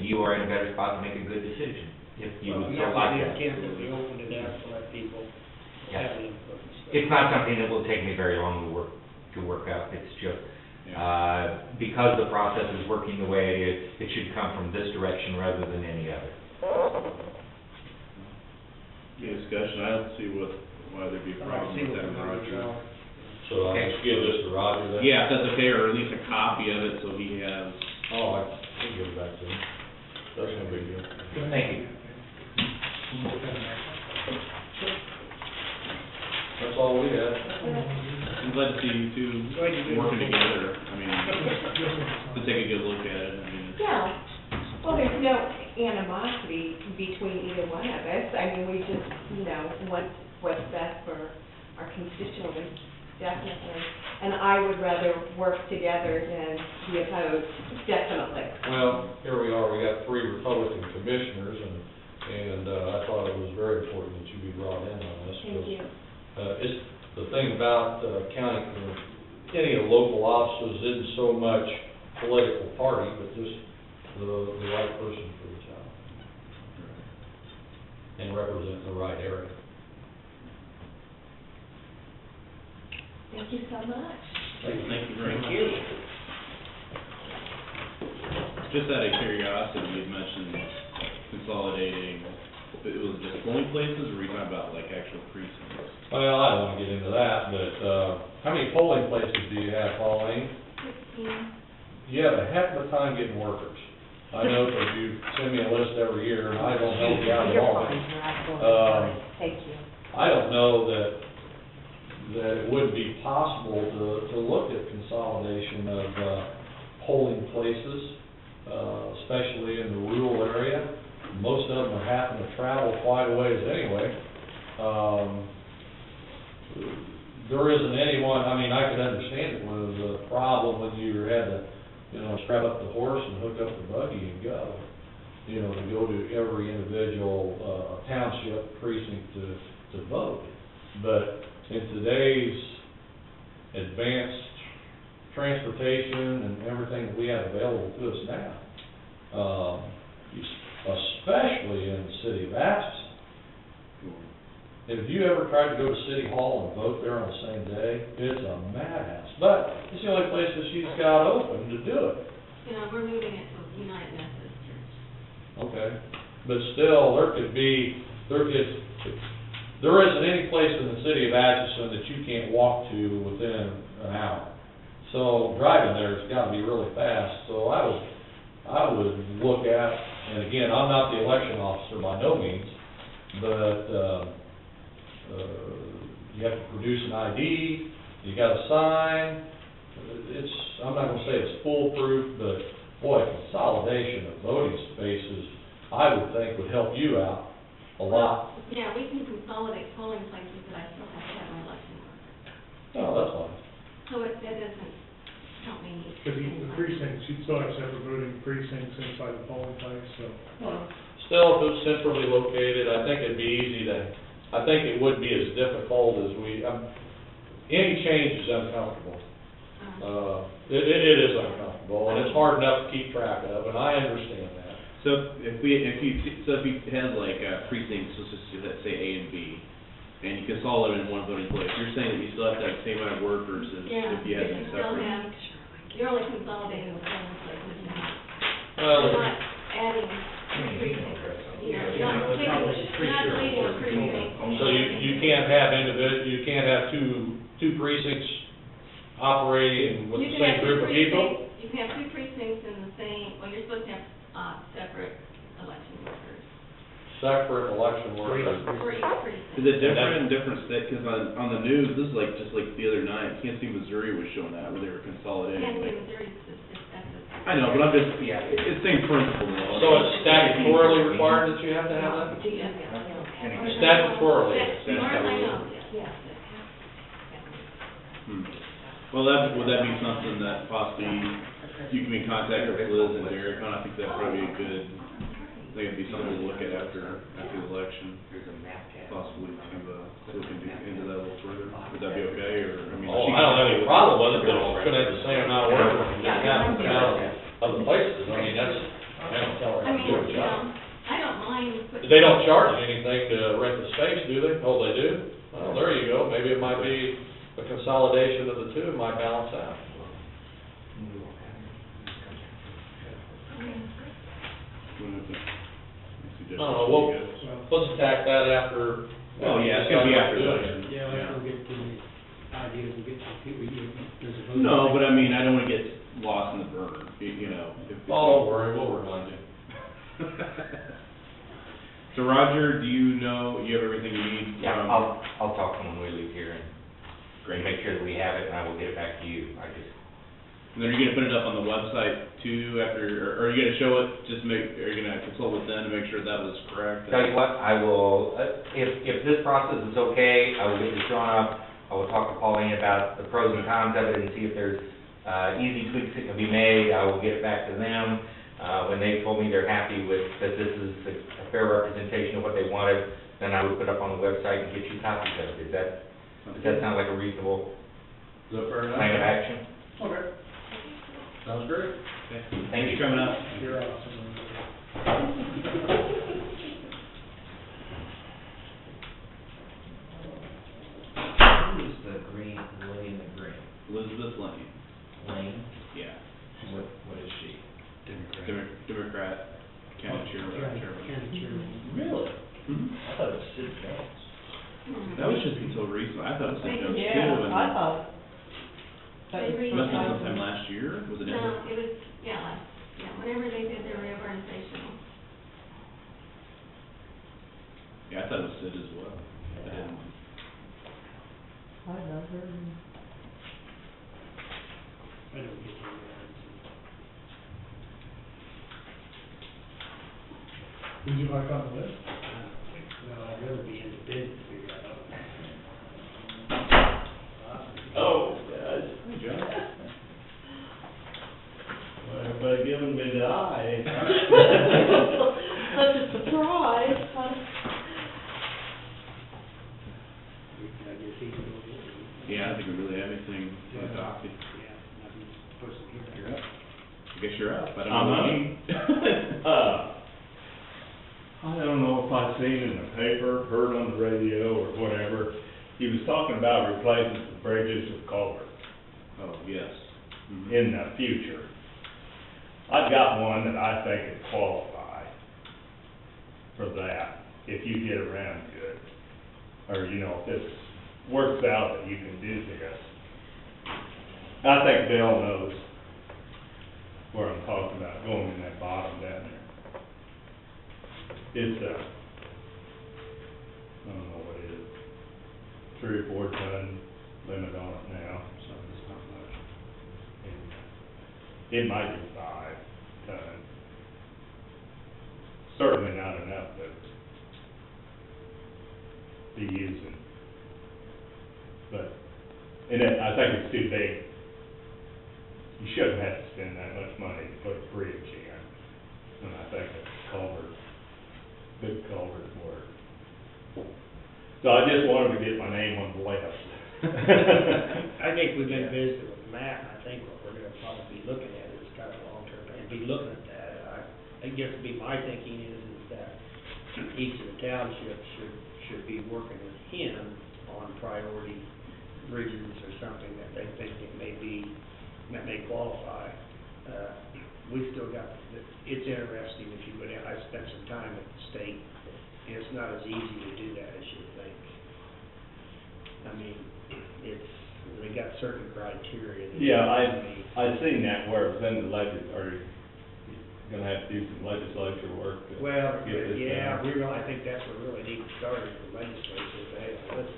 you are in a better spot to make a good decision, if you would so like that. Can't really open it up to let people Yeah. have input and stuff. It's not something that will take me very long to work out. It's just, because the process is working the way it is, it should come from this direction rather than any other. Any discussion? I don't see why there'd be a problem with that, Roger. So I'll just give this to Roger then? Yeah, if that's okay, or at least a copy of it, so he has. Oh, I can give it back to him. That's no big deal. Thank you. That's all we had. I'm glad to see you two working together. To take a good look at it. Yeah, well, there's no, animosity between either one of us. I mean, we just, want what's best for our constituents, definitely. And I would rather work together than be opposed, definitely. Well, here we are, we got 3 Republican commissioners, and I thought it was very important that you be brought in on this. Thank you. It's, the thing about county, any of the local offices isn't so much political party, but just the right person for the job. And represent the right area. Thank you so much. Thank you very much. Just out of curiosity, you'd mentioned consolidating, it was just polling places, or were you talking about like actual precincts? Well, I don't wanna get into that, but, how many polling places do you have, Pauline? 16. You have a heck of a time getting workers. I know because you send me a list every year, and I don't help you out at all. Thank you. I don't know that it would be possible to look at consolidation of, polling places, especially in the rural area. Most of them are having to travel quite a ways anyway. There isn't anyone, I mean, I could understand it was a problem when you had to, strap up the horse and hook up the buggy and go. To go to every individual, township precinct to vote. But in today's advanced transportation and everything that we have available to us now, especially in the city of Atchison. If you ever tried to go to City Hall and vote there on the same day, it's a madhouse. But it's the only place that she's got open to do it. We're moving it to United Methodist Church. Okay. But still, there isn't any place in the city of Atchison that you can't walk to within an hour. So driving there has got to be really fast. So I would look at, and again, I'm not the election officer by no means, but you have to produce an ID, you got to sign. I'm not going to say it's foolproof, but boy, consolidation of voting spaces, I would think would help you out a lot. Yeah, we can consolidate polling places, but I still have to have my election worker. Oh, that's fine. So it doesn't help me. Because the precincts, you'd still have separate voting precincts inside the polling place, so. Still, if it's centrally located, I think it'd be I think it would be as difficult as any change is uncomfortable. It is uncomfortable, and it's hard enough to keep track of, and I understand that. So if you had like precincts, let's say A and B, and you consolidate in one voting place, you're saying that you still have to have the same amount of workers as if you had them separate? You're only consolidating the polling places. Well, You're not adding precincts. You're not deleting a precinct. so you can't have you can't have two precincts operating with the same group of people? You can have 2 precincts in the same, well, you're supposed to have separate election workers. Separate election workers. For each precinct. Is it different in different states? Because on the news, this is like, just like the other night, Kansas City, Missouri was showing that, where they were consolidating. Kansas, like- Missouri, I know, but I'm just, it's same principle though. So it's statutorily required that you have to have that? Statutorily. As far as I know, yes. Well, would that be something that possibly you can be in contact with Liz and Derek on? I think that'd probably be a good, I think it'd be something to look at after the election, possibly to look into that a little further. Would that be okay, or, I mean? Oh, I don't have any problem with it, but it's gonna have the same amount of work when you have other places. I mean, that's, I don't tell her how to do her job. I don't mind putting. They don't charge you anything to rent the space, do they? Oh, they do? Well, there you go. Maybe it might be a consolidation of the two, it might balance out. Well, let's attack that after. Oh, yeah, it's gonna be after the election. Yeah, let's go get the ideas and get some people, there's a vote. No, but I mean, I don't wanna get lost in the burn, if. Oh, don't worry, we'll remind you. So Roger, do you have everything you need? Yeah, I'll talk to them when we leave here and make sure that we have it, and I will get it back to you. And then you're gonna put it up on the website to after, or are you gonna show it, are you gonna consult with them to make sure that was correct? Tell you what, I will, if this process is okay, I will get this drawn up. I will talk to Pauline about the pros and cons of it and see if there's, easy tweaks that can be made. I will get it back to them. When they told me they're happy with, that this is a fair representation of what they wanted, then I would put up on the website and get you copies of it. Does that sound like a reasonable Is that fair enough? plan of action? Okay. Sounds great. Thank you. for coming up. You're awesome. Who's the green, William the Green? Elizabeth Lane, Lane? yeah, What is she? Democrat, county chairman. County chairman. Really? Mhm. I thought it was Sid Jones. That was just until recent, I thought it was St. John's too, Yeah, and I thought. That was They must have been sometime- sometime last year, was it? No, it was, whenever they did their reorganizational. Yeah, I thought it was Sid as well. I didn't. I love her. I don't get that. Would you like on the list? Well, I'd rather be independent to figure that out. Oh, God. Hey, John. Well, everybody giving me the eye. Such a surprise, huh? I guess he's going to. Yeah, I don't think we really have anything to adopt. Yeah, nothing pushing here. You're up. I guess you're up, I don't I'm know. up. I don't know if I've seen in the paper, heard on the radio or whatever, he was talking about replacing the bridges with culverts Oh, yes. Mhm. in the future. I've got one that I think would qualify for that, if you get around to it. Or, you know, if this works out that you can do this. I think Bill knows where I'm talking about, going in that bottom down there. It's I don't know what it is, 3 or 4 ton limit on it now, so it's not much. And it might be 5 ton. Certainly not enough to be using. But, and I think it's too big. You shouldn't have to spend that much money to put a bridge in. And I think a big culvert work. So I just wanted to get my name on the list. I think we've been visiting with Matt, and I think what we're gonna probably be looking at is kind of long-term, and be looking at that. I guess be my thinking is that each of the townships should be working with him on priority bridges or something that they think that may qualify. We still got, it's interesting if you go down, I spent some time at the state, and it's not as easy to do that as you think. I mean, they got certain criteria. that Yeah, you have to meet. I've seen that where it's in the or gonna have to do some legislature work to Well, get this yeah, done. I think that's what really needs to start in the legislature, is, hey, listen,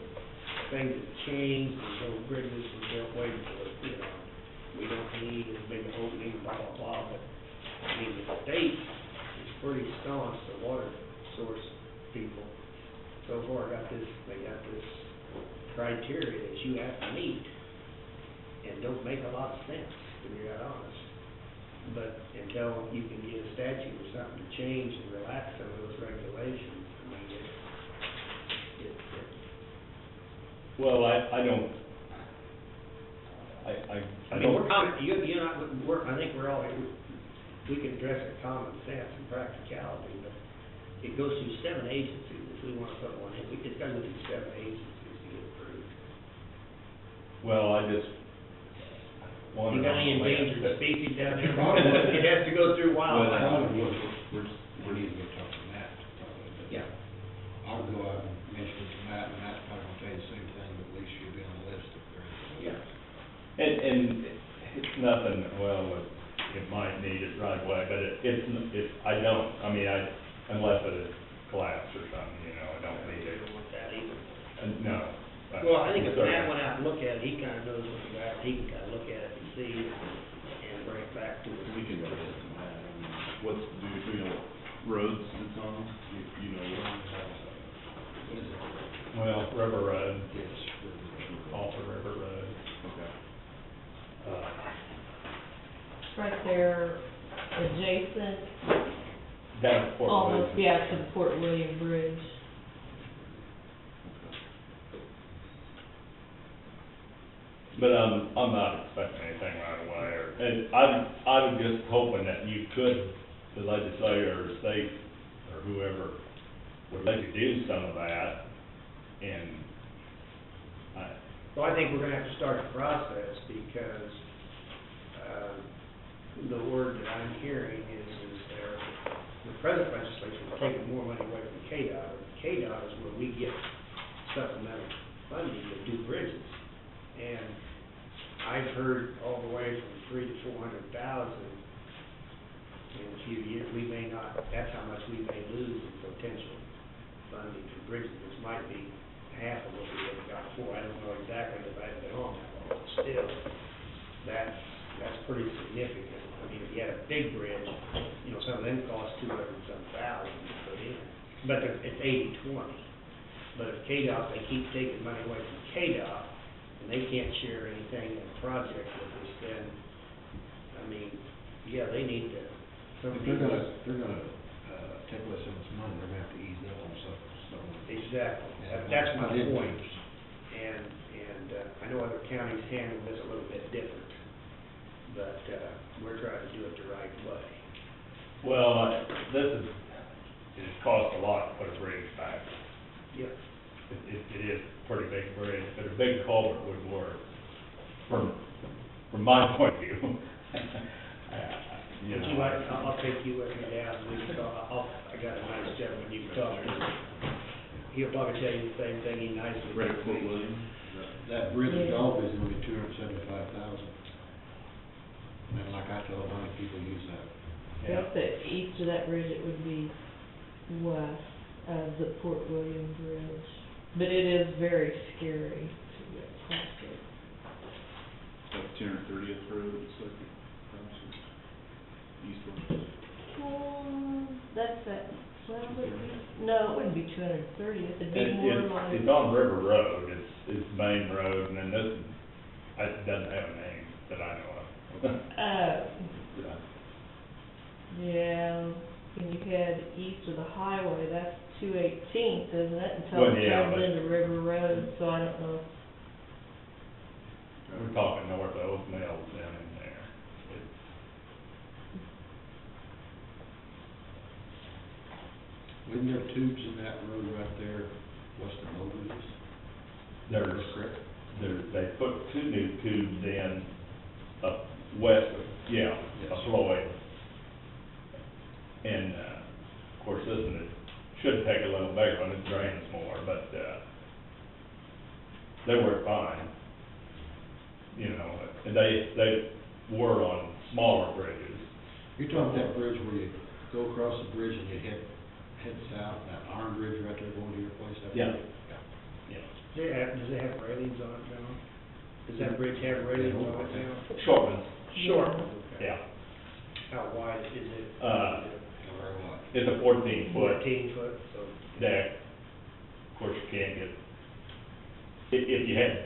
things have changed, there's no bridges were built waiting for it, you know. We don't need as big an opening, blah, blah, blah, but, I mean, the state is pretty staunch, the water source people. So far, they got this criteria that you have to meet, and don't make a lot of sense, to be that honest. But until you can get a statute or something to change and relax some of those regulations, I mean, Well, I don't, I mean, we're common, you're not, I think we're all, we can address it common sense and practicality, but it goes through 7 agencies if we want to put one in. It's got to go through 7 agencies to get approved. well, I just wanted. You got any on the list endangered that- species down there? It has to go through wildlife. We need to go talk to Matt. Yeah. I'll go out and mention it to Matt, and Matt's probably gonna say the same thing, but at least you'll be on the list if there is. Yeah. And it's nothing, well, it might need it right away, but I don't, I mean, unless it is collapsed or something, you know, I don't need I it. don't want that either. No. Well, I think if Matt went out and looked at it, he kind of knows what the guy, he can kind of look at it and see, and bring it back to us. We can look at that. I mean, what's, do you know what roads it's on? You know, Well, River Road, off of River Road. okay. Right there, adjacent, Down at Fort almost, William. yeah, to the Fort William Bridge. But, I'm not expecting anything right away, and I was just hoping that you could, the legislature or the state, or whoever, would let you do some of that, and Well, I think we're gonna have to start the process because, the word that I'm hearing is the present legislation is taking more money away from KDOT. KDOT is where we get supplemental funding to do bridges. And I've heard all the way from 300,000 to 400,000 in a few years. We may not, that's how much we may lose in potential funding for bridges. This might be half of what we would have got before. I don't know exactly because I haven't been on that long, but still, that's pretty significant. I mean, if you had a big bridge, you know, some of them cost 200 and some thousand to put in, but it's 80/20. But if KDOT, they keep taking money away from KDOT, and they can't share anything in the project with us, then, I mean, yeah, they need to. If they're gonna, take away so much money, they're gonna have to ease up on stuff. Exactly, Yeah, that's my I did. point. And I know other counties handle this a little bit different, but, we're trying to do it the right way. well, it costs a lot to put a bridge back. Yep. It is a pretty big bridge, but a big culvert would work, from my point of view. You Would know, you like, I'll take you with me down, and we can talk, I got a nice gentleman you can talk to. He'll probably tell you the same thing he nicely. Right at Fort William? That bridge at Gulf is gonna be $275,000. And like I told, how many people use that? yeah. If the east of that bridge, it would be west of the Fort William Bridge. But it is very scary to get past it. Like 230th Road, it's like, eastward. That's that, well, it would be, no, it wouldn't be 230th, it'd be It- more it's- like. It's on River Road, it's the main road, and then this, it doesn't have a name that I know of. Yeah, when you head east of the highway, that's 218th, isn't it? Until Well, it yeah, turns but- into River Road, so I don't know. We're talking north of Oak Mills down in there. Wasn't there tubes in that road right there, west of Moses? They put two new tubes in up west of, of Floyd. And, of course, this one should take a little bigger one, it drains more, but, they work fine. You know, and they were on smaller bridges. You're talking that bridge where you go across the bridge and you head south, that iron bridge right there going to your place? That Yeah. bridge? Yeah. Does it have railings on it now? Does that bridge have railings on it now? Short ones, Short. yeah. How wide is it? Or what? It's a 14-foot 14 foot, so. deck. Of course, you can't get, if you had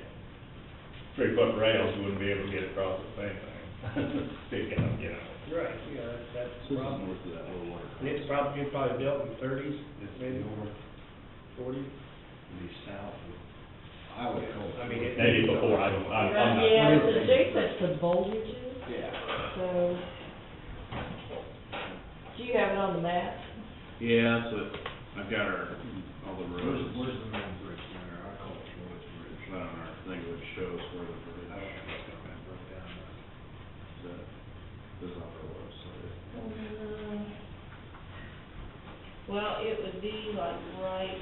3-foot rails, you wouldn't be able to get across the same thing. Stick out, you know. Right, yeah, that's This the is problem. north of that low water. And it's probably built in the 30s, maybe North, 40s. the south, I would call it. I mean, it- Maybe before, I'm not. Yeah, it's adjacent to Boldages, Yeah. so. Do you have it on the map? Yeah, so I've got all the roads. Where's the main bridge there? I call it Floyd's Bridge. Not on our thing, it would show us where the bridge I don't think it's gonna be broke down. is at. This is off our website. Well, it would be like right,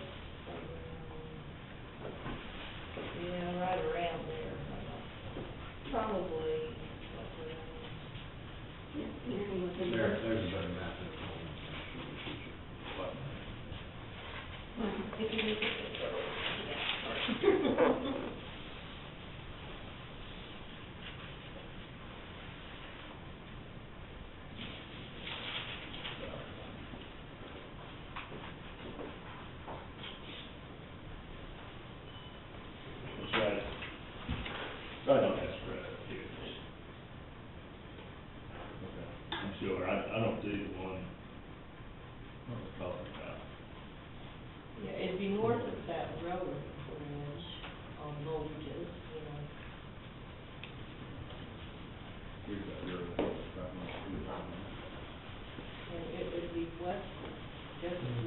yeah, right around there. Probably. There's a better map than that. If you look at the,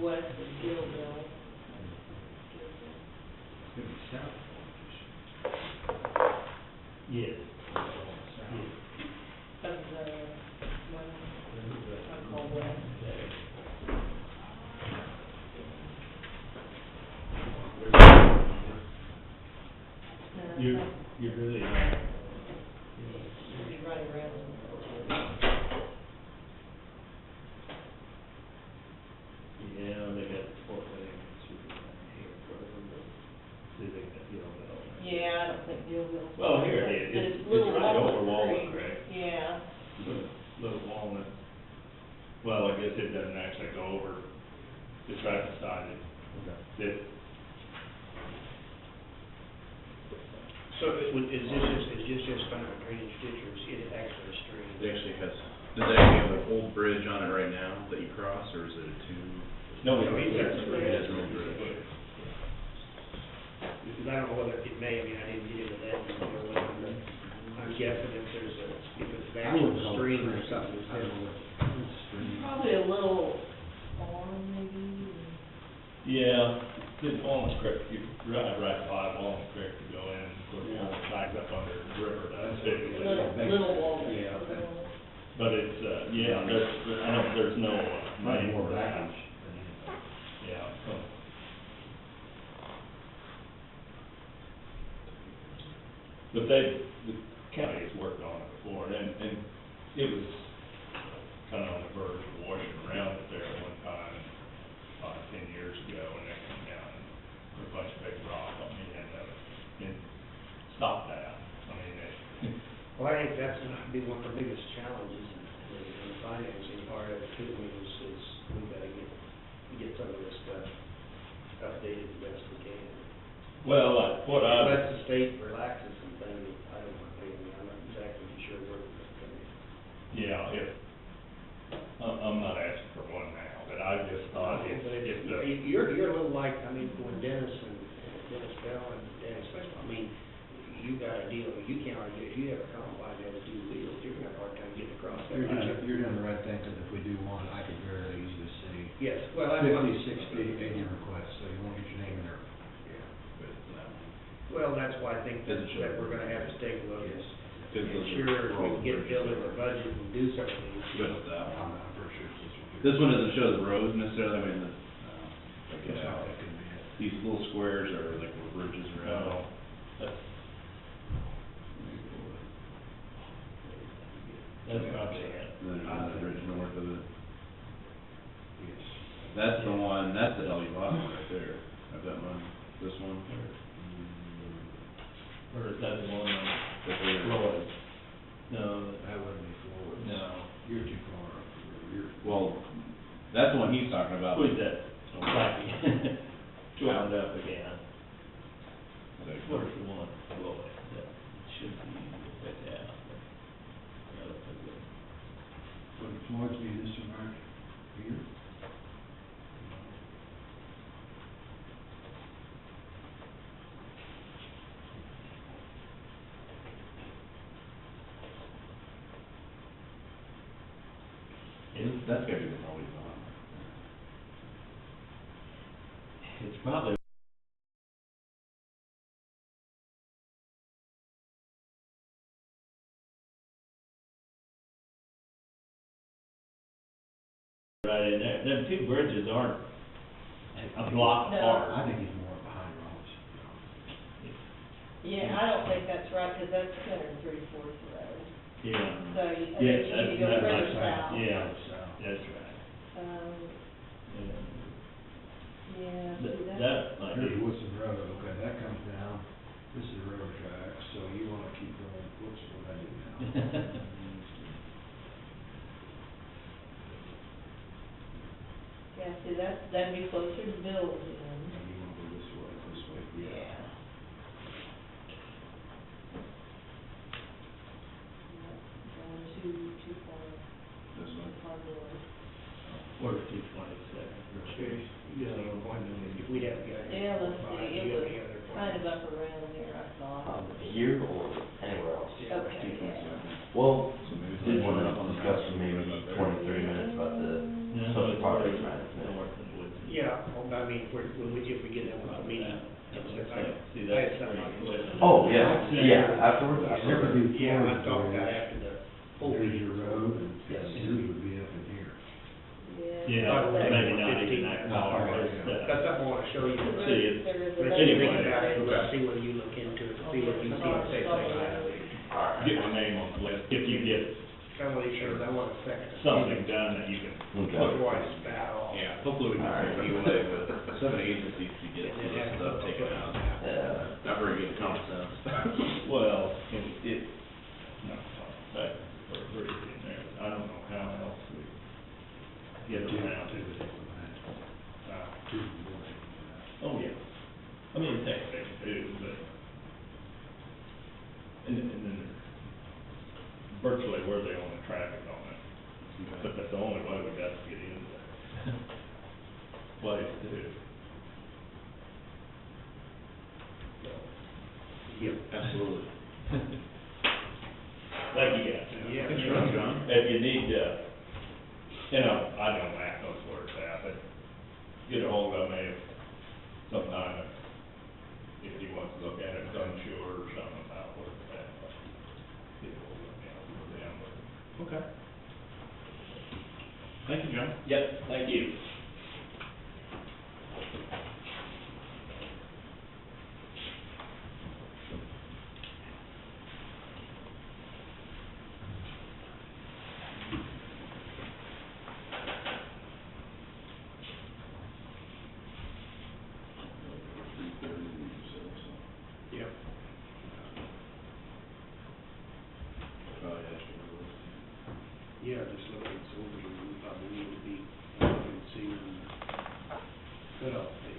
west of Gillville. It's gonna be south. Yes. Of the, I call west. You really, Be right around. yeah, they got Fort Wayne, here in front of them, but they got Gillville. Yeah, I don't think Gillville's. Well, here it is. But It's Little right over Walnut Walnut Creek. Yeah. Little Walnut. Well, I guess it doesn't actually go over, it's right beside it. It, So is this just kind of a drainage ditch, or is it actually a stream? It actually has, does it actually have an old bridge on it right now that you cross, or is it a tube? no, No, it's it's, a It has an old bridge. Because I don't know whether it may, I mean, I didn't get into that, before, but I'm guessing if there's a, if it's an actual stream or something. Probably a little farm maybe. yeah, it's Walnut Creek, you ride right by Walnut Creek to go in, of course, Walnut backs up under the river, that's it. Little Walnut. Yeah. But it's, yeah, I know there's no, main More for that. backage than anything. Yeah, so. But the county has worked on it before, and it was kind of on the verge of washing around it there at one time, 10 years ago, and they came down and put a bunch of big rock on me, and stopped that. I mean, Well, I think that's gonna be one of the biggest challenges in the financing part of it too, I mean, is we gotta get some of this stuff updated the best we can. well, what I. Unless the state relaxes some things, I don't know, I mean, I'm not exactly sure where it's coming. Yeah, I'm not asking for one now, but I just thought if the. You're a little like, I mean, when Dennis Bell and Dennis Westphal, I mean, you got a deal, you can't argue, if you have a combine that has two wheels, you're gonna have a hard time getting across there. You're doing the right thing, because if we do one, I could very easily see Yes, well, that's. 50, 60, 80 requests, so you won't get your name in there. Well, that's why I think that we're gonna have to take a look at, Because those are ensure we road can get bridges. built in the budget and do some of these. Good with that I'm one. not pretty sure it's this one. This one doesn't show the roads necessarily, I mean, like, Looks like that could be it. these little squares are like where bridges are at. No, that's probably it. And then there's another bridge north of it. Yes. That's the one, that's the LU lot one right there. I've got one, this one. Or is that the one on Right there. Floyd? No, That wouldn't be forward. no. You're too far up. You're. Well, that's the one he's talking about. Who's that? Blackie. Wound up again. Where's the one? Floyd. That should be, yeah. Would Floyd's be this one right here? That's gotta be the LU lot. It's probably. Right in there, them two bridges aren't a block No. apart. I think he's more behind Rollins. Yeah, I don't think that's right, because that's 234th Road. Yeah. So I think Yes, you need to go that's further right. south. Yeah, South. that's right. Yeah, Yeah. see, that's. That might Here's be, Woodson Road, okay, that comes down, this is the railroad track, so you wanna keep going, whoops, what I do now? Yeah, see, that'd be closer to Bill's And end. you wanna go this way, Yeah. Going too far, This one. far north. where's 227? If we'd have to go. Yeah, let's see, it was kind of up around there, I thought. Here or anywhere else? Okay, yeah. Well, So maybe it's did like want to up on the discuss house for maybe up there. 23 minutes about the No, social it's property north management. of Woodson. Yeah, well, I mean, if we get that one meeting. See, I had that's something pretty like quick. Oh, yeah, afterwards. Yeah, I talked about after the whole There's meeting. your road, and Yes. his would be up in here. Yeah, maybe not even that far, That's something I wanna show you. See, it's, Let's anyway, think about it, let's see whether you look into it, see what you see, if they say, get my name on the list, if you get some of these things, I want a second. something done that you can. Otherwise, it's bad off. Yeah, hopefully we can find a way with some agencies to get some of this stuff taken out. Yeah. Not very good common sense. Well, it, no, back for a break in there, I don't know how else we get around to it. Oh, yeah, I mean, they do, but, and then virtually we're the only traffic on it, but that's the only way we got to get into that place too. So, Yep, absolutely. thank you guys. Yeah. Thanks for coming, John. If you need, you know, I know Matt knows where it's at, but get a hold of me sometime if he wants to look at it, unsure or something about where it's at. Get a hold of me, I'll go down with it. Okay. Thank you, John. Yep, thank you. Yep. Yeah, just looking at some of them, we probably need to be, looking to see them cut off date.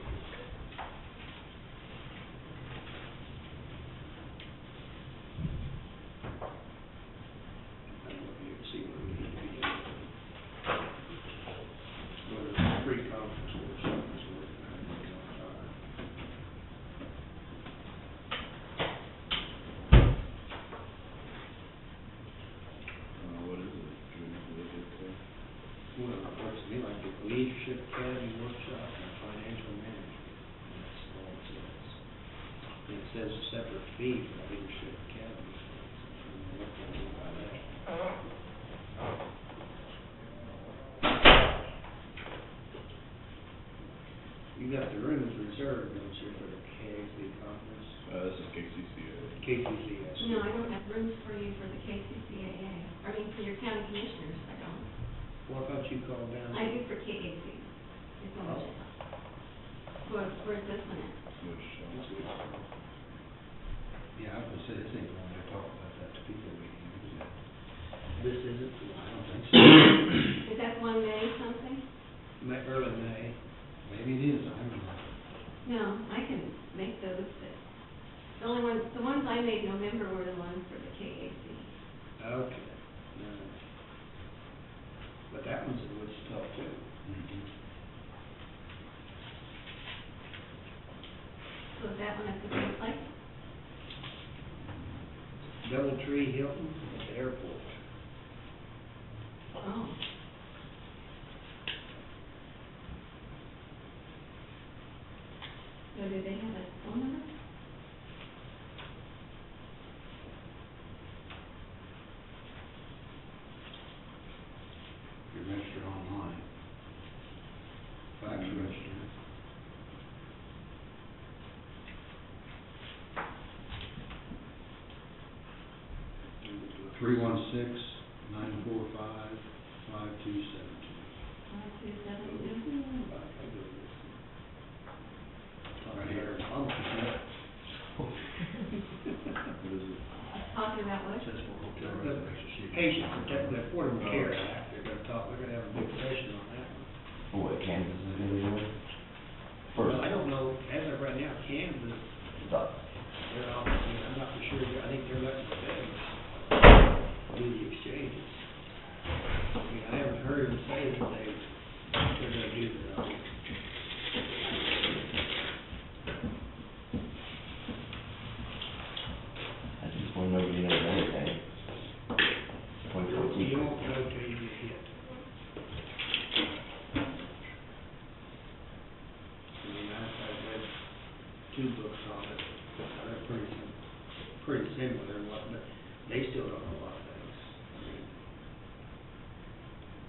I'm looking to see what we need to be doing. Whether it's a free conference or something's working, I think it's on time. What is it? Do we know what it is? Well, it looks to me like the Leadership Academy Workshop and Financial Management, and that's all it says. And it says a separate fee for the Leadership Academy, so I'm looking by that. You got the rooms reserved, don't you, for the KC conference? This is KCCA. KCCS. No, I don't have rooms for you for the KCCAA. I mean, for your county commissioners, I don't. Well, I thought you called down. I do for KAC. It's on the where's this one at? Which, Yeah, I was gonna say, this ain't the one they're talking about, that people meeting, is it? This isn't, I don't think so. Is that one May something? early May. Maybe it is, I don't know. No, I can make those, but the only ones, the ones I made November were the ones for the KAC. Okay. No. But that one's in Wichita too. Mhm. So is that one at the same place? Doubletree Hilton at the airport. Oh. So do they have a phone number? You're registered online. Fax register. Three 316-945-5272. 5272? Right here. what is it? Talking about what? Says for hotel reservation. Patient protect, the Affordable Care Act, they're gonna have a big session on that one. What, Kansas is gonna do it? Well, I don't know, as of right now, Kansas, First. they're all, I'm not for sure, I think they're letting the feds do the exchanges. I mean, I haven't heard them say that they're gonna do the, I just want nobody knows anything. you won't know till you get hit. two books on it. They're pretty similar and whatnot. They still don't know a lot of things. I mean,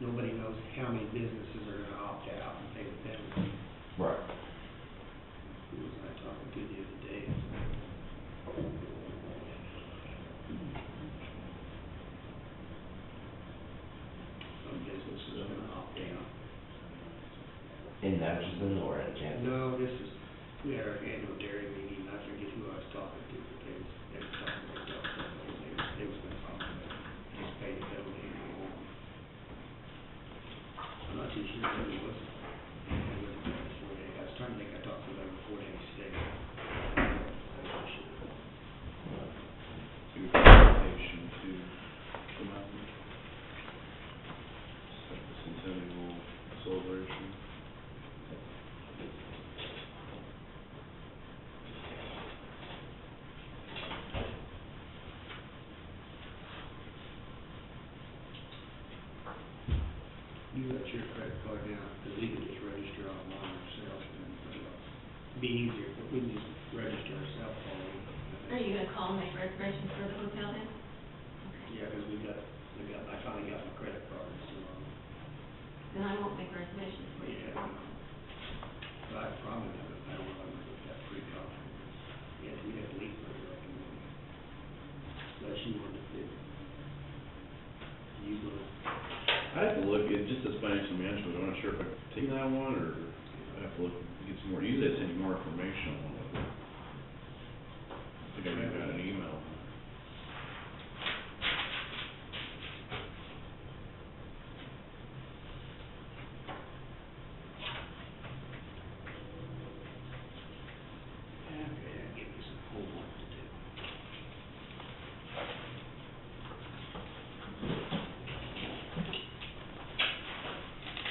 nobody knows how many businesses are gonna opt out and pay the penalty. Right. Who was I talking to the other day? Some businesses are gonna opt out. In Atchison or in Kansas? No, we had our annual dairy meeting, I forget who I was talking to, but they was talking about something, they was gonna talk about just pay the penalty anymore. I'm not too sure who it was. I was trying to think, I talked to them before they stayed. I'm not sure. Invitation to come out and start the centennial celebration. You got your credit card now, because we can just register online ourselves, and be easier, but we can just register ourselves already. Are you gonna call and make reservations for the hotel then? Yeah, because I finally got my credit card, so, Then I won't make reservations for you. yeah. But I probably have, I don't know if I'm gonna look that pre-con. Yeah, we have leak for it, unless you want to fit. You go. I have to look at, just as financial management, I'm not sure if I can take that one, or I have to look, get some more, usually I send you more information on it. I think I even got an email. Okay, that gives me some homework to do.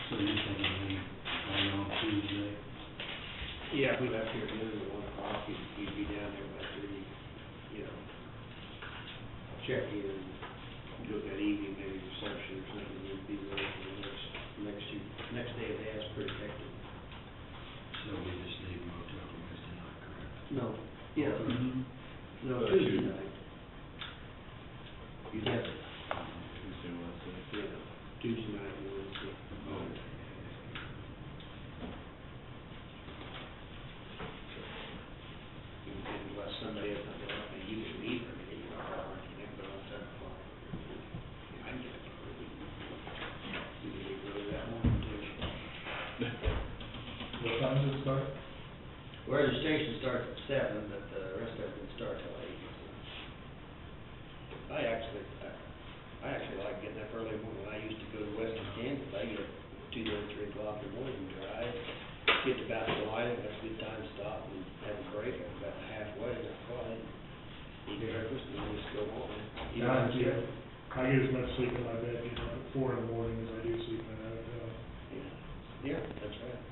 So you're thinking we, on Tuesday? Yeah, if we left here at noon at 1:00, you'd be down there by 3, check in, do it that evening, maybe reception or something, you'd be ready for the next day of that, pretty hectic. So we just leave motel Wednesday night, correct? No, yeah, no, Tuesday night. You'd have, Tuesday, Wednesday. yeah, Tuesday night, Wednesday. Oh. Unless somebody has something up, and you can leave them, you know, you can go on 7 o'clock. Yeah, I can get it early. You can leave early that morning, too. What time does it start? Well, registration starts at 7, but the rest of it can start till 8. I actually like getting up early when I used to go to western Kansas. I get up 2:30, 3 o'clock in the morning and drive, get to Baccalauga, that's a good time to stop and have a break. I'm about halfway, that's fine. Eat breakfast and then just go on. Yeah, I get as much sleep in my bed, at 4 in the morning as I do sleep in a hotel. Yeah, that's right.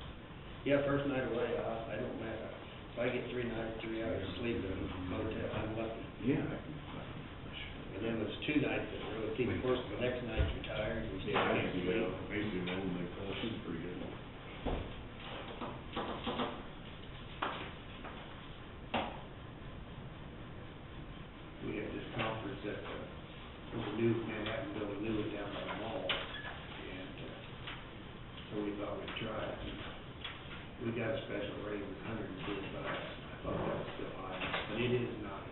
Yeah, first night away, I don't matter. If I get 3 hours of sleep in a motel, I'm lucky. Yeah. And then there's 2 nights that are really keep, of course, the next night you're tired, you still Yeah, I can't used to sleep. go, I used to go and make, she's pretty good. We had this conference at, there's a new Manhattan building, new one down by the mall, and, so we thought we'd try it. And we got a special rate of $140. I thought that was still high, but it is not.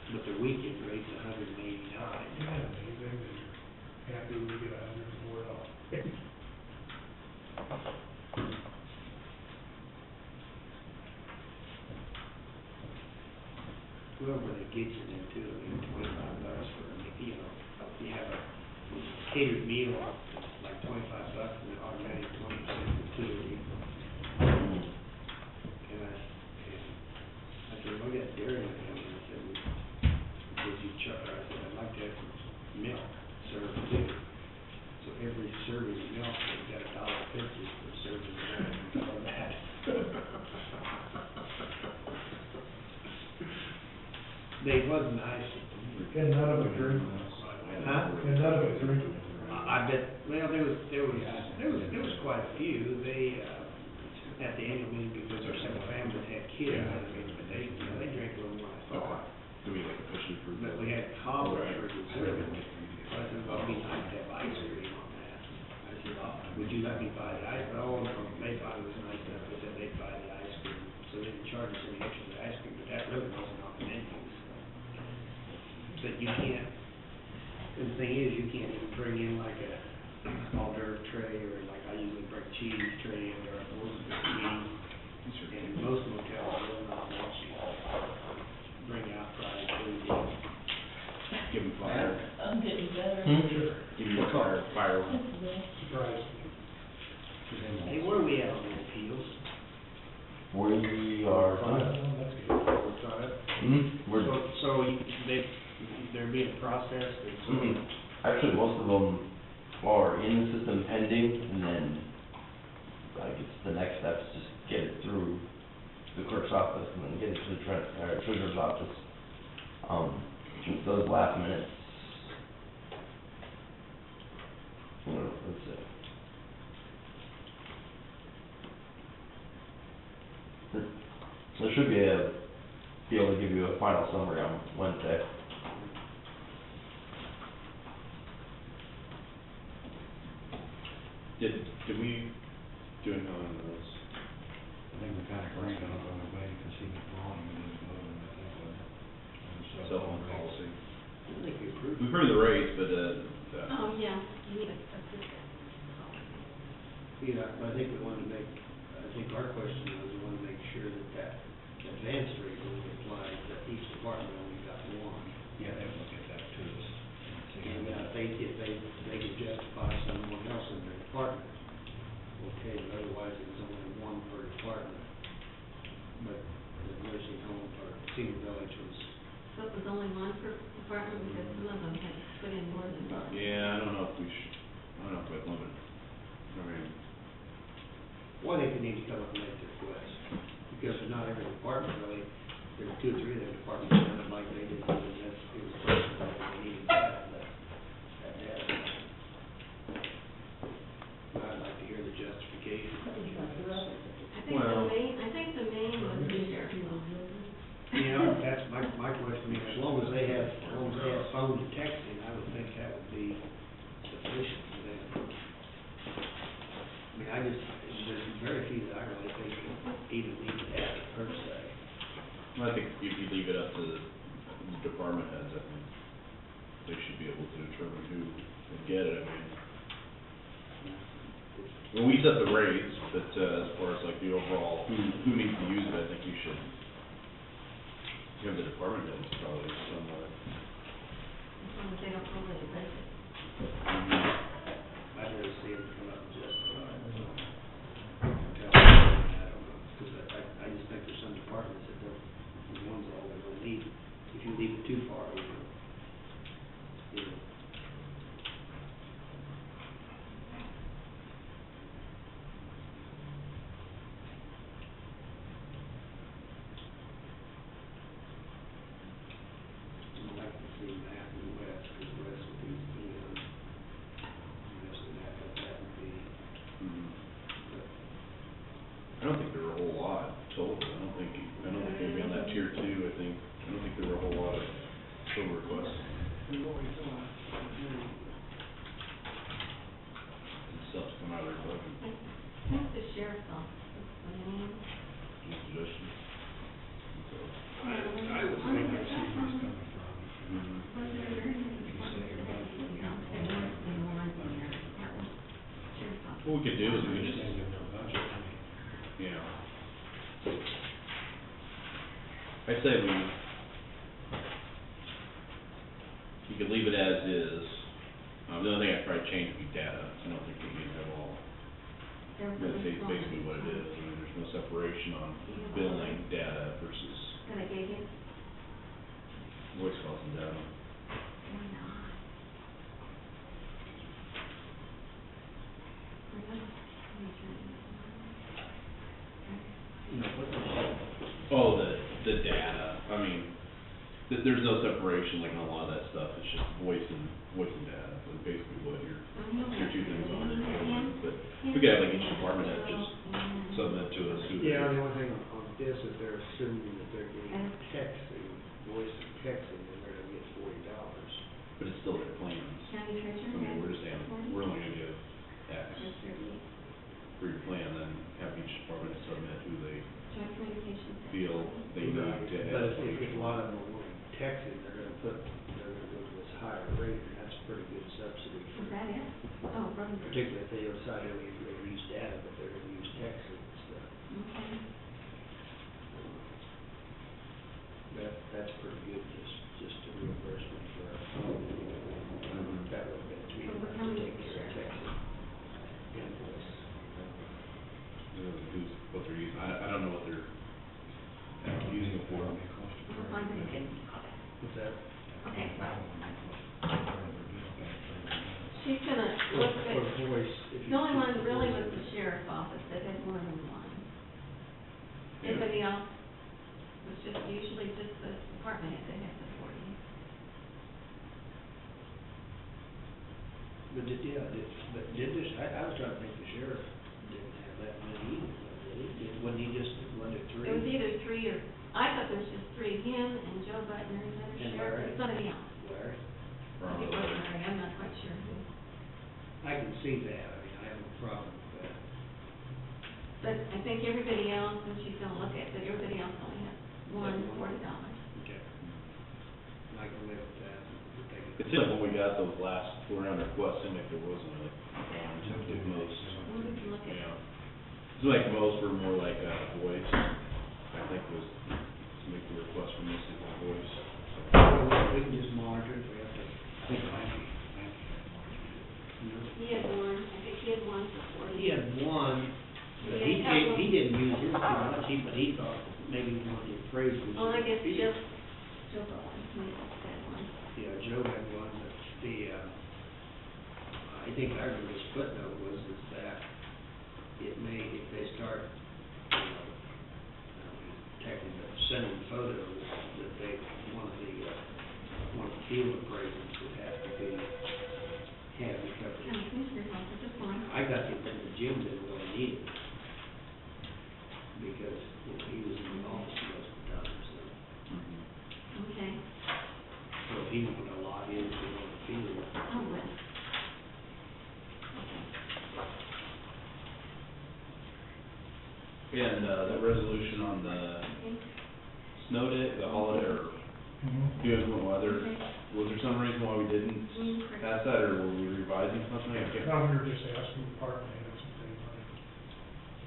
But the weekend rate's $189. Isn't that amazing that you're happy when you get $104? Whoever that gets it into, $25 for, you have a catered meal, it's like $25, and then automatic 20% gratuity. And I said, well, we got dairy in it, and I said, would you I said, I'd like to have some milk served too. So every serving of milk, they've got $1.50 for serving of milk on top of that. They was nice. And none of it drink. Huh? And none of it drink. I bet, well, there was quite a few. at the annual meeting because there's some families that had kids, Yeah. and they drink a little more, I thought. Do we like a push it through? But we had cobbler for dessert, so I said, well, it'd be nice to have ice cream on that. I said, oh, would you let me buy the ice? Oh, no, they thought it was nice enough, they said they'd buy the ice cream, so they didn't charge us any extra for the ice cream, but that really wasn't on the menu, so. But you can't, and the thing is, you can't even bring in like a hors d'oeuvre tray, or like I usually bring cheese tray, or a board of cheese. And most motels will not want you to bring out fried food. Give them fire. I'm getting better. Sure. Give them fire. Surprise. Hey, where are we at on the appeals? We are, That's good. We're caught up? we're, So they're being processed, and so, actually, most of them are in the system pending, and then, I guess the next step is just get it through the clerk's office, and then get it to the treasurer's office. Just those last minutes. Let's see. There should be able to give you a final summary on Wednesday. Did we do anything on those? I think we kind of agreed on it when we waited to see the volume and then voted on it, I think, wasn't it? Cell phone policy. I think we approved. We've heard the rates, but, Oh, yeah, you need a system. Yeah, I think we wanted to make, I think our question was, we want to make sure that that advance rate will apply to each department, only got one. Yeah, they would look at that too. And if they could justify someone else in their department, okay, but otherwise it was only one per department. But the nursing home or senior village was, So it was only one per department, because some of them had put in more than one. yeah, I don't know if we should, I don't know if we limit. I mean, well, I think they need to come up and make the request, because not every department really, there were 2 or 3 of their departments that sounded like they didn't need it, it was personal, they needed that data. But I'd like to hear the justification. I think the main was the sheriff's office. You know, that's my question, as long as they have phone and texting, I would think that would be sufficient for them. I mean, there's very few that I really think even need to have it per se. I think if you leave it up to the department heads, I think they should be able to determine who would get it, I mean. When we set the rates, but, as far as like the overall, who needs to use it, I think you should have the department heads probably somewhere. As long as they don't overlay it. I'd rather see them come up and justify it, so. I don't know, because I just think there's some departments that don't, the ones that always don't need, if you leave it too far, you know. I'd like to see Matt and West, because West would be, this and that would be, but I don't think there were a whole lot total, I don't think maybe on that tier 2, I don't think there were a whole lot of total requests. And stuff to come out of their budget. I think the sheriff's office was the main. Any suggestions? I would think I see where he's coming from. What we could do is we could just, Change their budget, I mean, you know, I'd say you could leave it as is. The only thing I'd probably change would be data. I don't think we need to have all, that's basically what it is. I mean, there's no separation on billing data versus And I gave you, voice calls and data. why not? you know, what the, Oh, the data, I mean, there's no separation like on a lot of that stuff, it's just voice and data, so basically what your 2 things on it. But we could have like each department head just submit to us the only thing on this is they're assuming that they're getting texting, voice and texting, and they're gonna get $40. But it's still their plans. County I treasurer. mean, we're just saying, we're only gonna give X for your plan, then have each department submit who they Joint communications. feel they need to But have. if a lot of them are wanting texting, they're gonna go to this higher rate, and that's a pretty good subsidy. Is that it? Oh, from. Particularly if they decide they use data, but they're gonna use texting and stuff. Okay. That's pretty good, just a reimbursement for our phone. That would have been too So much how to many take care of texting. Invoice. Who's, what they're using, I don't know what they're using it for. We'll find it. What's that? Okay. She's gonna look at, For voice. if you the only one choose really voice. was the sheriff's office that had more than one. Yeah. Everybody else was just usually just the department head that had the 40. But did this, I was trying to think the sheriff didn't have that many either, did he? Wasn't he just, wasn't it three? It was either 3 or, I thought there was just 3, him and Joe Butler and another And sheriff, Larry. and somebody else. Larry? I think it was Larry, I'm not quite sure who. I can see that, I mean, I have no problem with that. But I think everybody else, and she's gonna look at, but everybody else only has one $40. Okay. I can live with that. It seemed like when we got those last 400 requests, it seemed like there wasn't like, like most, Well, we can look at. yeah. It seemed like most were more like, voice, I think was, to make the request for mostly for voice. We can just monitor it, we have to, I think Mikey. He had one, I think he had one for 40. He had one, but Yeah, he didn't use his too much, but he thought maybe he wanted to appraise his. Well, I guess Joe got one, he had one. Yeah, Joe had one, but I think I remember his footnote was is that it may, if they start, texting, but sending photos, that they, one of the field appraisals would have to be, have the coverage. County commissioner's office, just one. I got the impression that Jim didn't really need it, because he was in the office most of the time, so. Okay. So if he wanted to log in, if he wanted to feel it. Oh, well. And, that resolution on the snow day, the holiday, or good weather, was there some reason why we didn't pass that, or were we revising something? I can't. No, we were just asking the department heads if they wanted,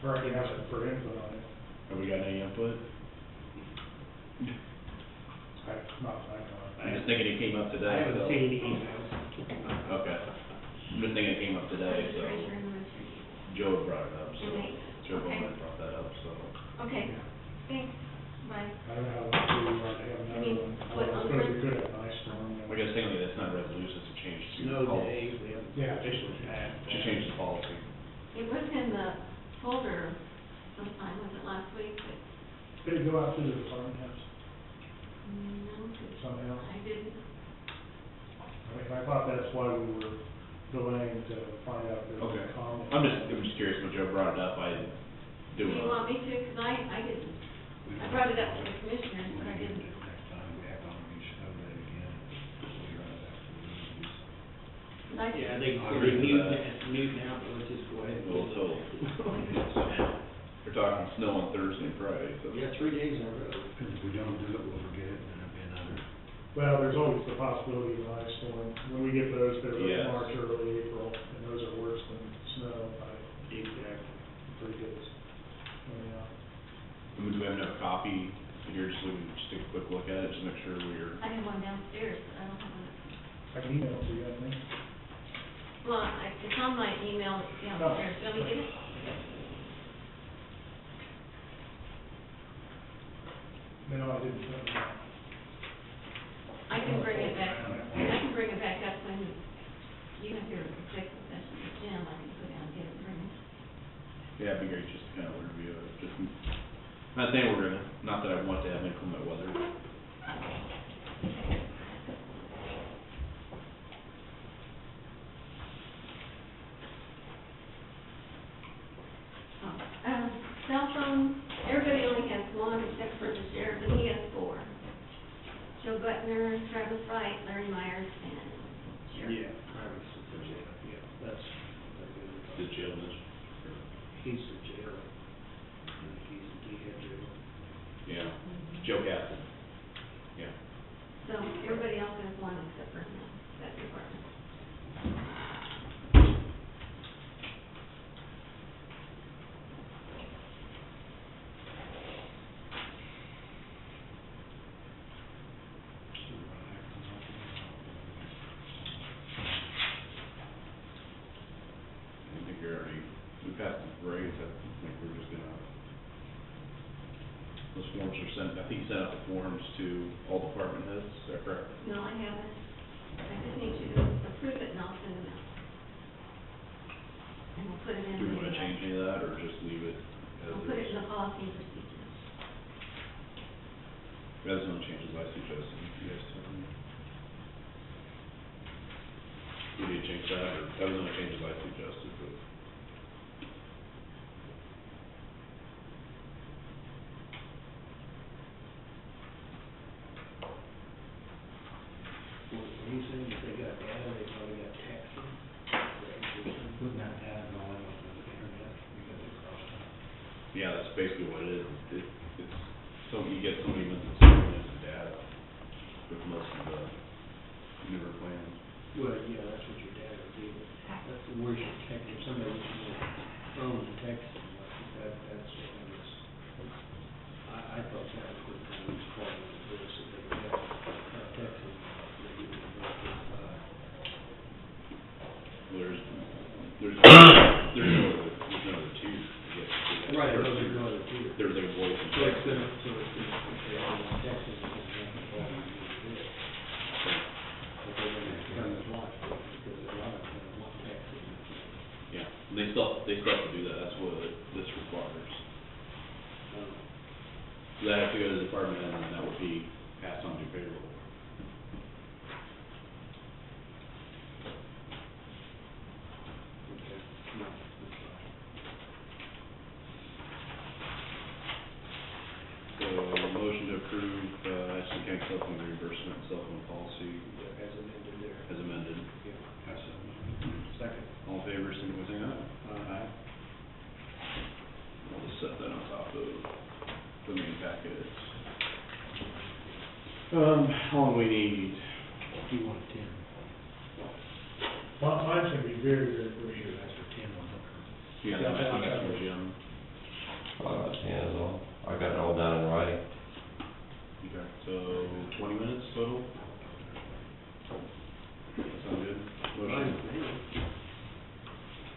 or I can ask them for input on it. Have we got any input? Not that I know. I'm just thinking it came up today. I haven't so- seen any emails. Okay. I'm just thinking it came up today, so Treasurer and the register. Joe had brought it up, so Okay. Joe Okay. Bowman brought that up, so. Okay, thanks, bye. I don't know how long we want to have another one. What, on It's the gonna be first? good at nice storm. I guess technically that's not a resolution, it's a change to Snow policy. days, we haven't Yeah. officially passed. To change the policy. It was in the folder sometime, was it last week, but, Could it go out to the department heads no, somehow? I didn't. I mean, I thought that's why we were delaying to find out their Okay. comment. I'm just curious, when Joe brought it up, I Do do you want me to, because I didn't, I brought it up to the commissioners, but I didn't. Next time we have on, we should know that again, we run it after the meetings. 'Cause I Yeah, didn't. they I could agree be with mute now, but let's just go ahead and. Well, so- We're talking snow on Thursday and Friday, so. Yeah, 3 days in a row. Because if we don't do it, we'll forget it, and then it'll be another. Well, there's always the possibility of an ice storm. When we get those, they're Yes. like March, early April, and those are worse than snow by Exactly. 3 days. Yeah. I mean, do we have enough copy here, just so we can just take a quick look at it, just make sure we're. I have one downstairs, but I don't have one. I can email it to you, I think. Well, it's on my email downstairs, do you want me to get it? No, I didn't send it. I can bring it back, up when you have your executive session with Jim, I can go down and get it and bring it. Yeah, it'd be great just to kind of review it, just, not saying we're gonna, not that I want to have inclement weather. Cell phone, air Ebner, Travis Wright, Larry Myers, and Sheriff. Yeah, Travis is the jail, yeah, that's a The good. jail is, He's the jail, and he's the head jail. yeah, Joe Captain, yeah. So everybody else has one except for him, that department. I think you're already, we passed the grades, I think we're just gonna, those forms are sent, I think you sent out the forms to all department heads, is that correct? No, I haven't. I just need you to approve it and I'll send them out. And we'll put it in. Do we wanna the- change any of that, or just leave it as We'll put it in is? the policy and procedures. That's the only changes I suggested, if you guys tell me. We need to change that, or, that was the only changes I suggested, but. Well, he's saying if they got data, they probably got texting. Putting that data going on the internet, because it crossed out. Yeah, that's basically what it is. It's, so you get so many minutes of data with most of the newer plans. Well, yeah, that's what your dad would do, but that's the worst you text, if somebody was on the phone and texting, that's what I was, I thought that was what kind of was part of this, if they had, texting, maybe they would go to, There's no other two, I guess. right, those are no other two. There's like a voice and So text. it's gonna, if they all want texting, it's gonna have to all be this. But they're gonna come and watch it, because a lot of them want texting. Yeah, and they still have to do that, that's what this requires. So that has to go to the department head, and that would be passed on to payroll. Okay, no, that's fine. So, motion to approve, Ashland County cell phone reimbursement and cell phone policy Yeah, as amended there. as amended. Yeah. Second. All in favor, signify by saying aye. Aye. We'll just set that on top of the main packet. How long we need? You want 10. Mine's gonna be very, very quick. Sure, that's for 10 on Hooker. Yeah, I got from Jim. Yeah, so I got it all down in writing. Okay, so 20 minutes total? Sound good? Motion?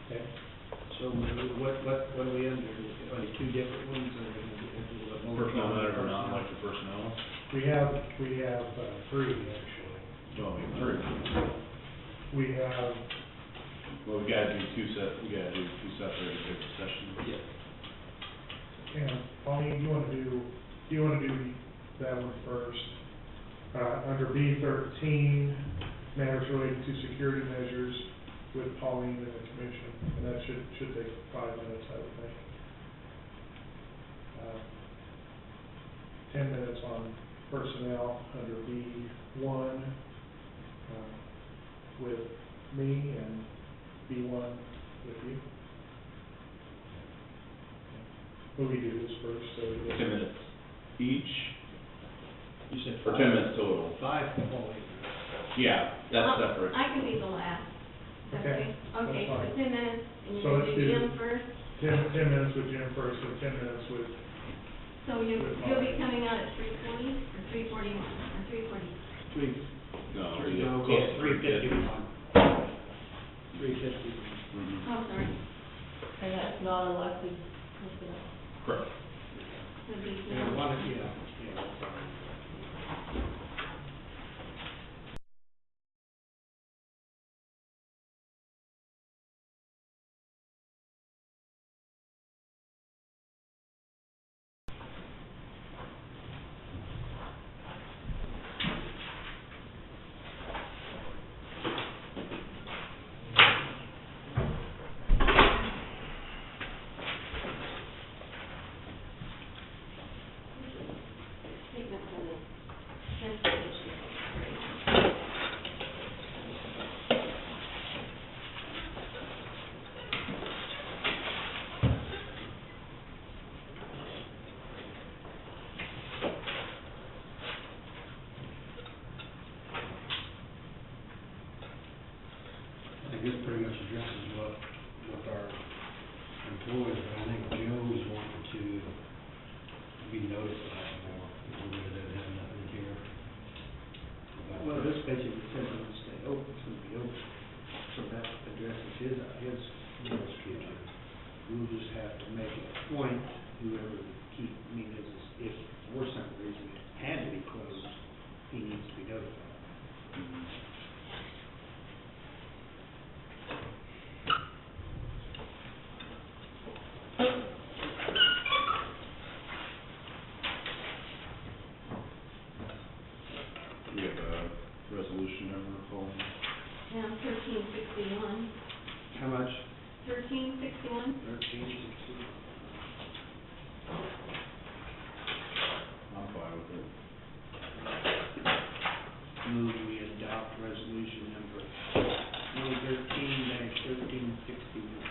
Okay. So what are we under? Are they two different ones, or are we gonna get into a more? Personnel matter or non-elected personnel? We have three, actually. No, I mean, three. We have, Well, we gotta do two separate executive sessions. Yeah. and Pauline, do you wanna do that one first? Under B 13, matters related to security measures with Pauline and the commission, and that should take 5 minutes, I would think. 10 minutes on personnel under B1, with me, and B1 with you. Will we do this first, so we get... 10 minutes each, You said or 10 minutes total? Five, Pauline. Yeah, that's Well, separate. I can be the last. Is that Okay, that's Okay, so fine. 10 minutes, and So you're let's gonna do do- Jim first? 10 minutes with Jim first, and 10 minutes with... So you'll With be Pauline. coming out at 3:40 or 3:41 or 3:40? Three. No, Three, yeah, no, close yeah, to 3:51. 3:51. Mhm. Oh, sorry. And that's not elected personnel. Correct. Would be Yeah, now. one, yeah, that's fine. Statement from appoint whoever keep, I mean, if for some reason it had to be closed, he needs to be notified. We have a resolution number, Paul? Yeah, 1361. How much? 1361? 1360. I'm fine with it. Move we adopt resolution number 2013-1361.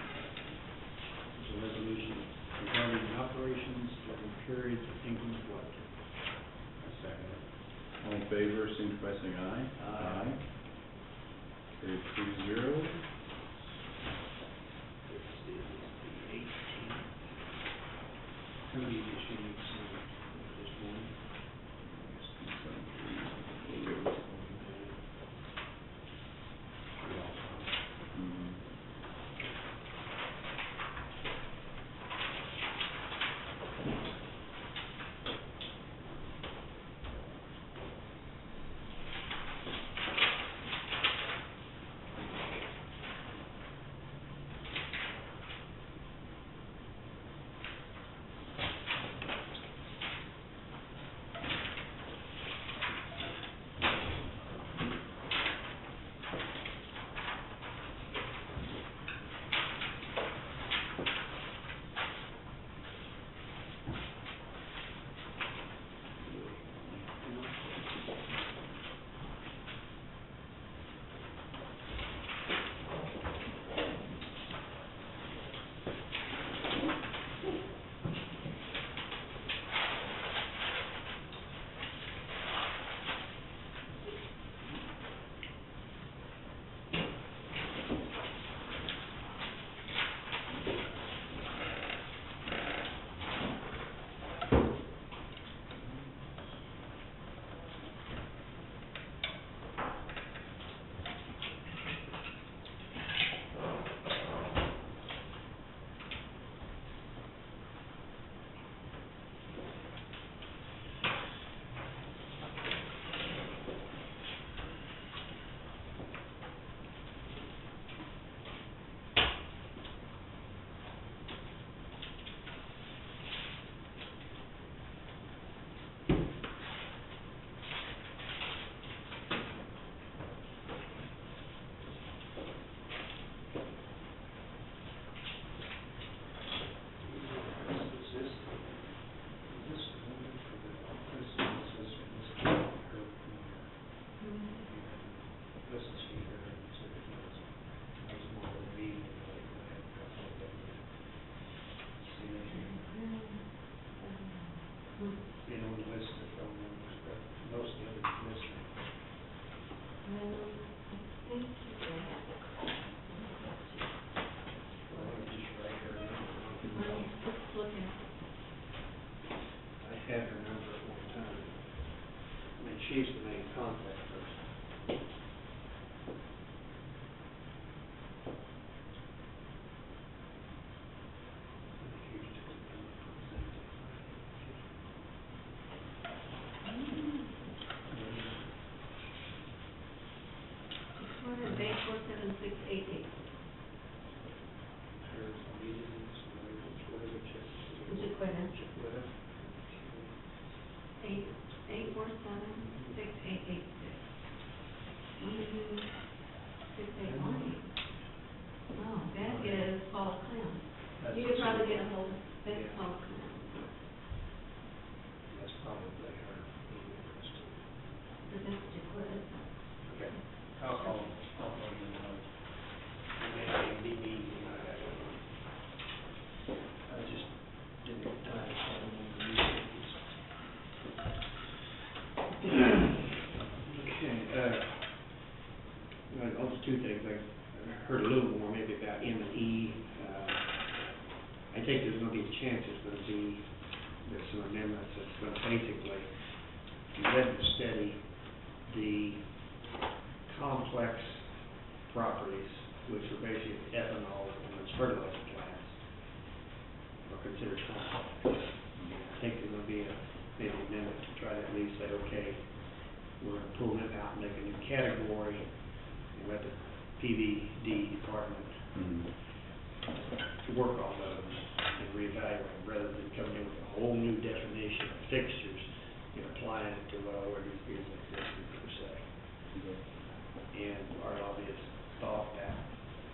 It's a resolution regarding operations during periods of inclement weather. I second it. All in favor, signify by saying aye. Aye. Carried 3-0. This is the 18th. How many issues? Just one. They don't list the phone numbers, but most of them list them. I think you have it. Well, I just write her number. I'm just looking. I had her number at one time. I mean, she's the main contact person. What is 847-688? Her meetings, whatever, check. Is it Quitter? Whatever. 847-6886. 681. Oh, that is Paul Clem. That's You could probably the- get a hold of, that's Yeah. Paul Clem. That's probably her email address. But that's just Quitter. Okay. I'll call you know. It may be meeting, I don't know. I just didn't have time to call them over the Okay, well, just two things, I heard a little more maybe about M&E. I think there's gonna be a chance there's gonna be, there's some amendments that's gonna basically, read and steady the complex properties, which are basically ethanol and its fertilizer plants, are considered complex maybe amend it to try to at least say, okay, we're gonna pull them out and make a new category, and let the PVD department work on those and reevaluate, rather than coming in with a whole new definition of fixtures and applying it to, well, where these isn't existing per se. And our lobbyist thought that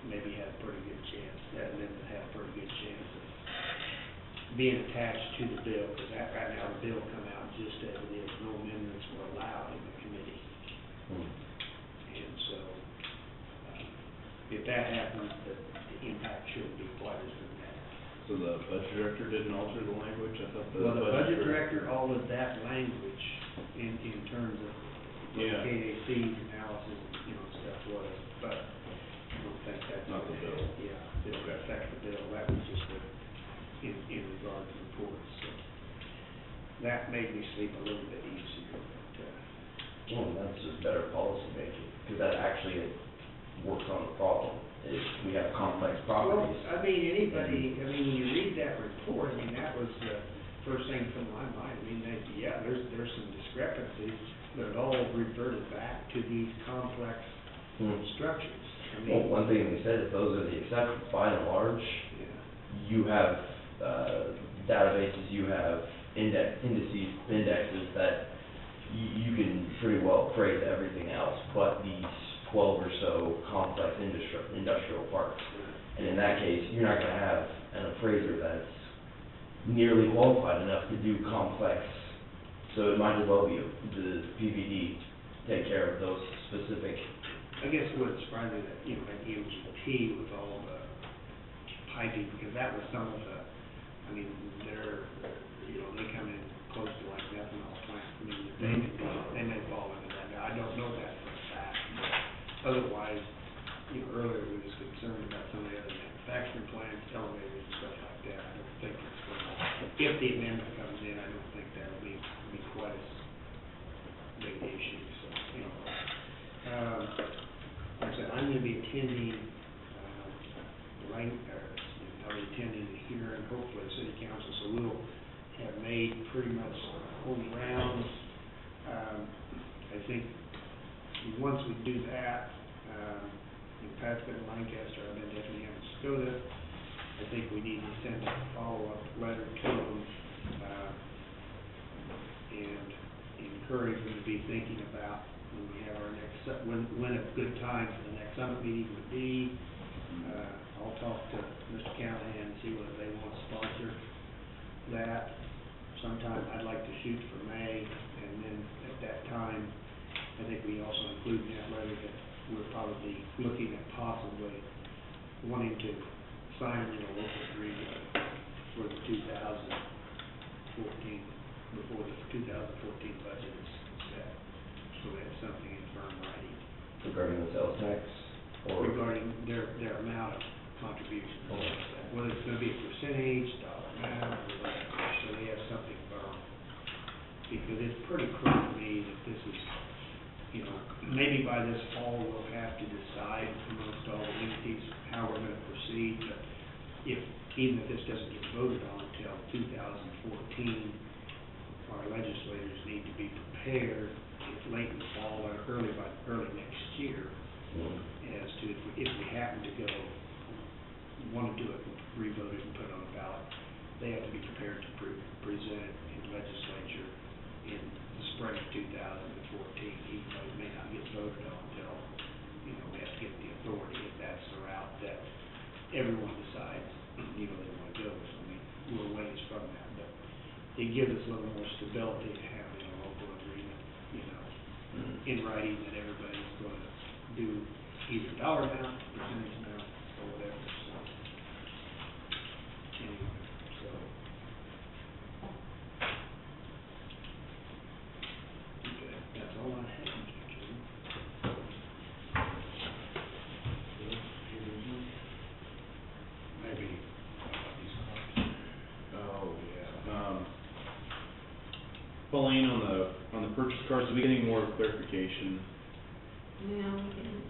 maybe had a pretty good chance, that amendment had a pretty good chance of being attached to the bill, because that, right now, the bill come out just as it is, no amendments were allowed in the committee. And so, if that happens, the impact shouldn't be quite as dramatic. So the budget director didn't alter the language? I thought Well, the budget director altered that language in terms of what Yeah. KAC's analysis, you know, stuff was, but I don't think that's. Not the bill. Yeah, it didn't Okay. affect the bill, that was just in regard to reports, so. That made me sleep a little bit easier, but, Well, that's just better policy making, because that actually works on the problem, is we have complex properties. Well, I mean, anybody, I mean, when you read that report, I mean, that was the first thing from my mind. I mean, yeah, there's some discrepancies, but it all reverted back to these complex structures. I Well, mean, one thing they said is those are the exceptions, by and large, yeah, you have, databases, you have indexes that you can pretty well appraise everything else, but these 12 or so complex industrial parks. And in that case, you're not gonna have an appraiser that's nearly qualified enough to do complex, so it might as well be the PVD take care of those specific. I guess what surprised me that, you know, like MGP with all the piping, because that was some of the, I mean, they're, you know, they come in close to like ethanol plant. I mean, they may fall into that. Now, I don't know that for a fact, but otherwise, you know, earlier we was concerned about some of the other manufacturing plants, elevators and stuff like that. I don't think it's going to, if the amendment comes in, I don't think that'll be quite as big an issue, so, you know. Like I said, I'm gonna be attending, I'll be attending the hearing, hopefully the city council, so we'll have made pretty much home rounds. I think, once we do that, Pat's been in Lancaster, I've been definitely in Scotia. I think we need to send a follow-up letter to them, and encourage them to be thinking about when we have our next, when a good time for the next summit meeting would be. I'll talk to Mr. Callahan and see whether they want to sponsor that. Sometime, I'd like to shoot for May, and then at that time, I think we also include in that letter that we're probably looking at possibly wanting to sign a local agreement for the 2014, before the 2014 budget is set. So we have something in firm writing. Regarding the sales tax, or? Regarding their amount of contributions. Whether it's gonna be a percentage, dollar amount, or whatever, so they have something firm. Because it's pretty clear to me that this is, you know, maybe by this fall, we'll have to decide amongst all the entities how we're gonna proceed, but even if this doesn't get voted on until 2014, our legislators need to be prepared, if late in the fall or early next year, as to if we happen to want to do it, re-vote it and put it on the ballot, they have to be prepared to present it in legislature in the spring of 2014, even though it may not get voted on until, you know, we have to get the authority, if that's the route that everyone decides, you know, they want to go. So we're ways from that, but it gives us a little more stability to have a local agreement, you know, in writing that everybody's going to do either dollar amount, percentage amount, or whatever, so. Anyway, so. Okay, that's all I have, Mr. Chairman. Maybe, Oh, yeah. Pauline, on the purchase cards, did we get any more clarification? Yeah, we can,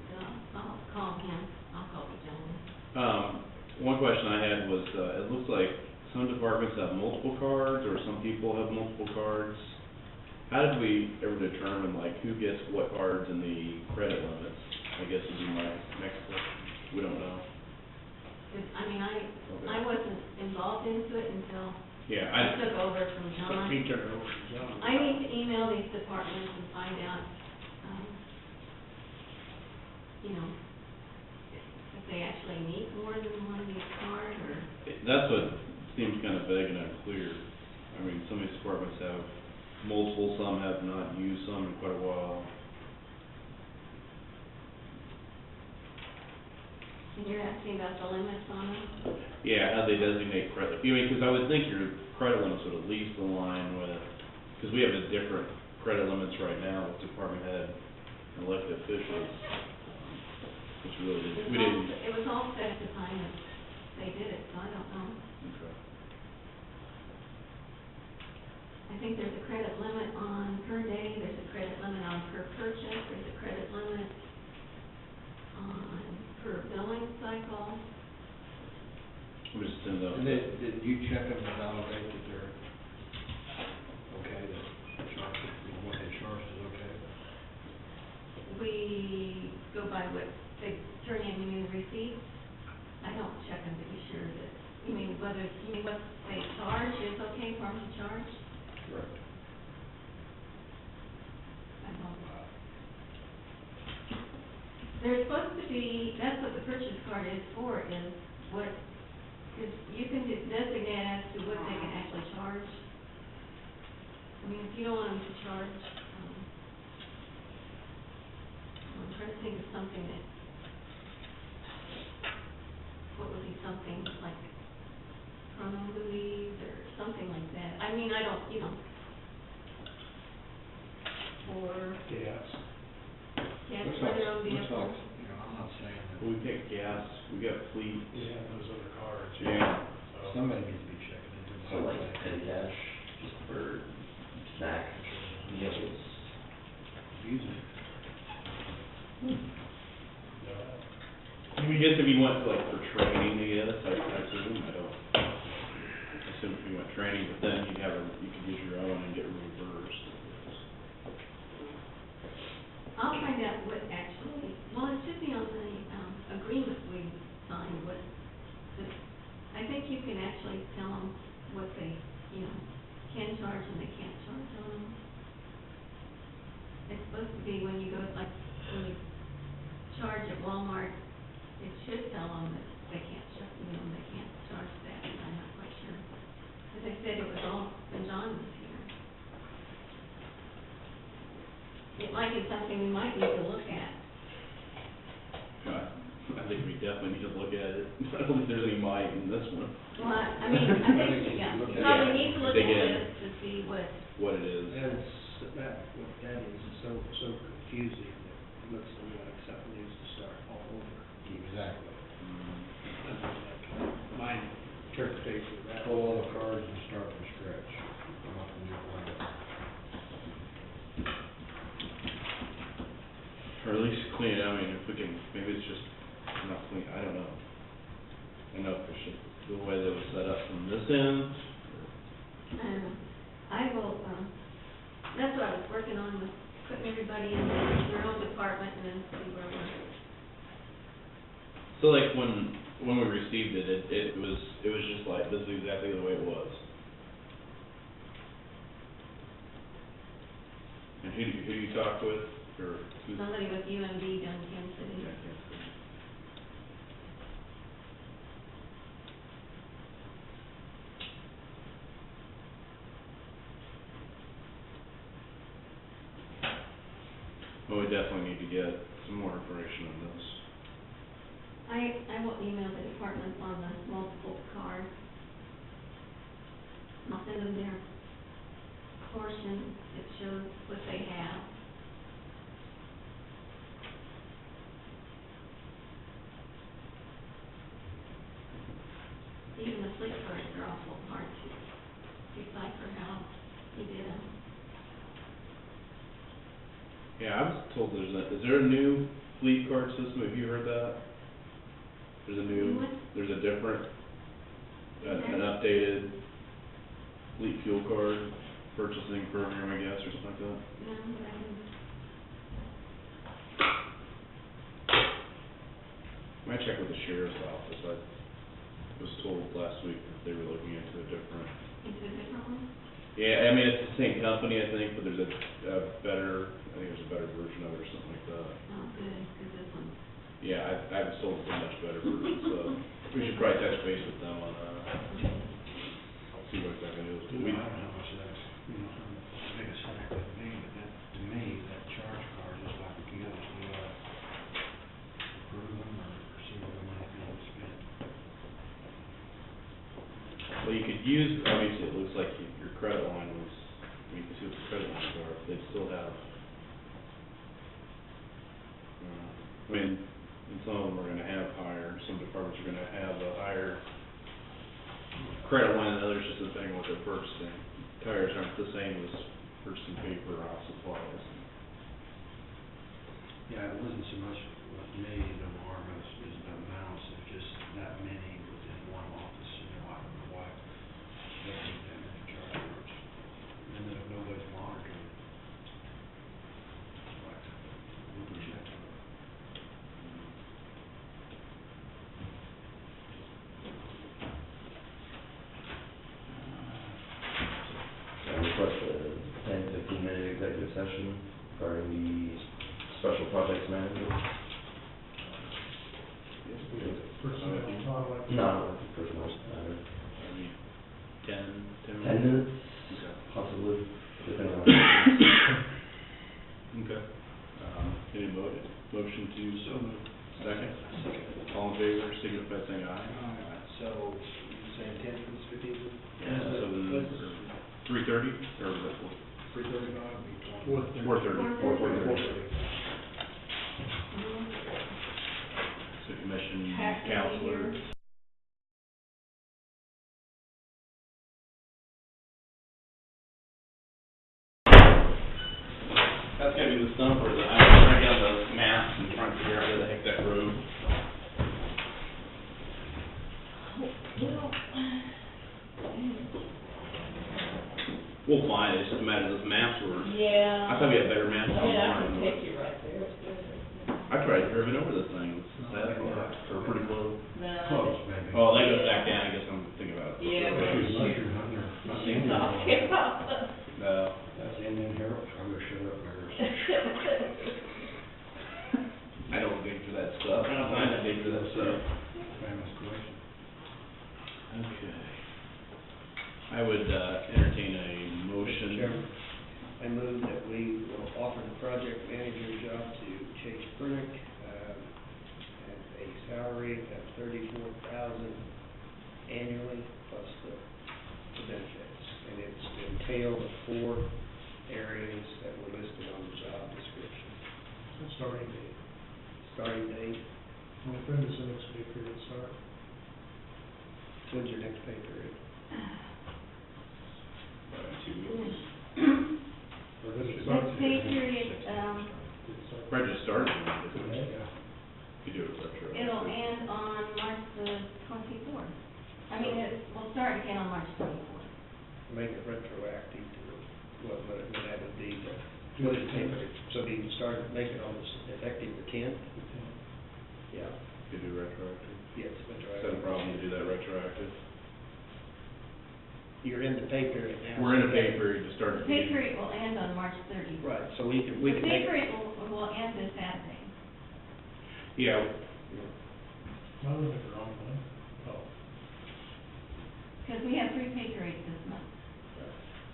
I'll call him, I'll call the gentleman. One question I had was, it looks like some departments have multiple cards, or some people have multiple cards. How did we ever determine, like, who gets what cards and the credit limits? I guess would be my next question. We don't know. I wasn't involved into it until Yeah, I took over from So John. he turned it over to John. I need to email these departments and find out, you know, if they actually need more than one of these cards, or, That's what seems kind of vague and unclear. I mean, some of these departments have multiple, some have not used some in quite a while. and you're asking about the limits on them? Yeah, how they designate credit, I mean, because I would think your credit limits would at least align with, because we have a different credit limits right now with department head and elected officials, which really, we didn't. It was all set at the time that they did it, so I don't know. Okay. I think there's a credit limit on per day, there's a credit limit on per purchase, there's a credit limit on per billing cycle. We just send those. And then, did you check them to validate that they're okay, that charge, what they charge is okay? We go by what they turn in, you mean the receipts? I don't check them to be sure that, you mean what they charge is okay for them to charge? Correct. I don't. They're supposed to be, that's what the purchase card is for, is what, is you can designate as to what they can actually charge. I mean, if you don't want them to charge, I'm trying to think of something that, what would be something like chrono buoys or something like that. I mean, I don't, you know, or, Yes. yeah, Looks for like, their own vehicle. you know, I'm not saying that, We pick gas, we got fleet. Yeah, those other cards. Yeah. somebody needs to be checking into it. So like petty cash, just for snacks, meals. Use it. I guess if you went like for training, I guess, I assume, I don't assume if you went training, but then you could use your own and get reimbursed. I'll find out what actually, well, it should be on the, agreement we signed with, I think you can actually tell them what they, you know, can charge and they can't charge on them. It's supposed to be when you go, like, when you charge at Walmart, it should tell them that they can't they can't charge that, I'm not quite sure. As I said, it was all when John was here. It might be something we might need to look at. I think we definitely need to look at it. I don't think there's any might in this one. Well, I mean, I think, yeah, you probably need to look at Dig in. this to see what, What it is. What that is so confusing that it looks to me like something needs to start all over. Exactly. I mean, like, my interpretation of that. Pull all the cards and start from scratch. Come up with your plan. Or at least clean it, I mean, if we can, maybe it's just not clean, I don't know. I don't know if it's just the way that it was set up from this end. I will, that's what I was working on, was putting everybody in their own department and then see where we're. So like when we received it, it was just like, this is exactly the way it was. And who do you talk with, or who's? Somebody with UMD down in Kansas City. Well, we definitely need to get some more information on this. I will email the departments on the multiple cards. I'll send them their portion that shows what they have. Even the fleet cards are awful hard to decipher how he did them. Yeah, I was told is there a new fleet card system, have you heard that? There's a What? there's a different an updated fleet fuel card purchasing program, I guess, or something like that. No, but I can, Might check with the sheriff's office. I was told last week that they were looking into a different. into a different one? Yeah, I mean, it's the same company, I think, but there's a better, I think there's a better version of it or something like that. Oh, good, because this one, Yeah, I was told it's a much better version, so we should probably touch base with them on, see what exactly it is. I don't know how much that's, you know, how big a stack that would be, but that, to me, that charge card is like a gift. We gotta approve them or see where the money's being spent. Well, you could use, obviously, it looks like your credit line was, you can see what the credit lines are, they still have, I mean, and some of them are gonna have higher, some departments are gonna have a higher credit line than others, just depending on what they're purchasing. Tires aren't the same as purchasing paper or office supplies. Yeah, it wasn't so much what made them harm us is the amounts of just that many within one office, you know, I don't know why they take that many charge cards. And then if nobody's monitoring, like, we'll be checking. I request a 10-15 minute executive session regarding the special projects manager. Personnel, not like. No, personnel matter. Maybe 10 10 minutes, Okay. possibly, depending on. Okay. Any motion to? So moved. Second? All in favor, signify by saying aye. So, you saying 10 for this 15? Yeah, 3:30, or was that 4? 3:35, 4:30. City Commission, Have to be counselor. here. That's gonna be the stump or the, I'm trying to get on the maps and trying to figure out where the heck that road. We'll find it, it's just a matter of those maps were, I Yeah. thought we had better maps I mean, I can online. take you right there, it's good. I tried driving over this thing, it's that far, or pretty close. No. Close, maybe. Oh, that goes back down, I guess I'm thinking about it. Yeah, Unless but you're hunting or not she's Indian. off, yeah. No. That's Indian Herald, I'm gonna shut up there. I don't dig for that stuff, I don't mind to dig for that stuff. Famous question. Okay. I would, entertain a motion. Mr. Chairman, I move that we will offer the project manager job to Chase Prunick, at a salary of $34,000 annually plus the benefits. And it's to entail the 4 areas that were listed on the job description. Starting date. Starting date, When does the next pay period start? when's your next pay period? 2 weeks. Or does it Next start? pay period, Probably just started, Okay. you do it retro. it'll end on March the 24th. I mean, it will start again on March 24th. Make it retroactive to what that would be, what is it, so you can start, make it on the effective the 10th? Yeah, You do retroactive. yes, Is that a retroactive. problem to do that retroactive? You're in the pay period now. We're in a pay period to start. The pay period will end on March 30th. Right, so we can The pay make. period will end this Saturday. Yeah, Not in the wrong one. Oh. Because we have 3 pay periods this month.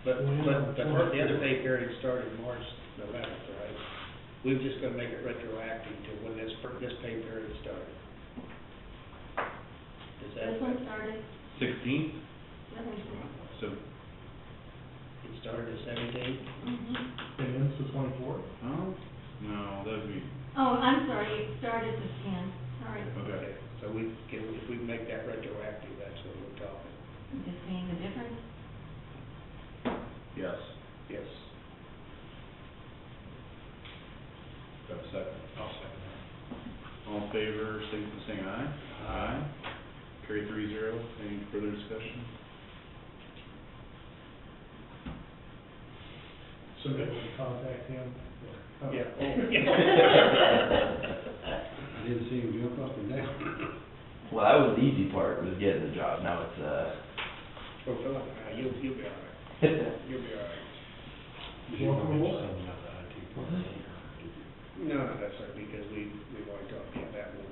But the other pay period started March the 11th, right? We're just gonna make it retroactive to when this pay period started. Is that? This one started, 16th, let me see. so, It started the 17th? Mhm. And ends the 24th? oh, no, that'd be, Oh, I'm sorry, it started the 10th, sorry. okay. So if we make that retroactive, that's what we're talking. Just seeing the difference. Yes. Yes. Got a second? I'll second that. All in favor, signify by saying aye. Aye. Carried 3-0. Any further discussion? Somebody will contact him. Oh. Yeah. I didn't see him jump up and down. Well, that was the easy part, was getting the job. Now it's, Well, Phil, you'll be all right. You'll be all right. Welcome aboard. Something about the IT department. No, not necessarily, because we've already talked about that one,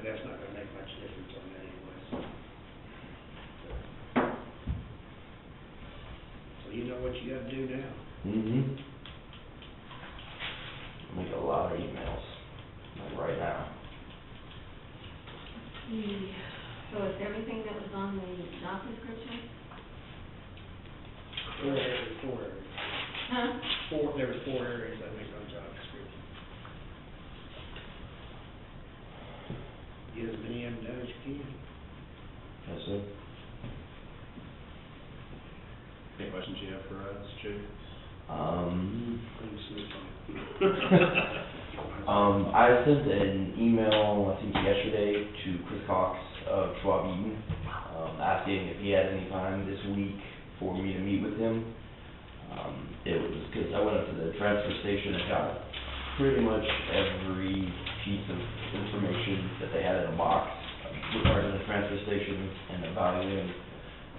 that's not gonna make much difference on that anyway, so. So you know what you gotta do now. Make a lot of emails, like right now. So is everything that was on the job description? Four areas. Huh? There was 4 areas I think on job description. Get as many of them done as you can. Yes, sir. Any questions you have for us, Jake? Please switch on. I sent an email, I think yesterday, to Chris Cox of Schwab Eaton, asking if he had any time this week for me to meet with him. It was because I went up to the transfer station and got pretty much every piece of information that they had in a box regarding the transfer station and evaluating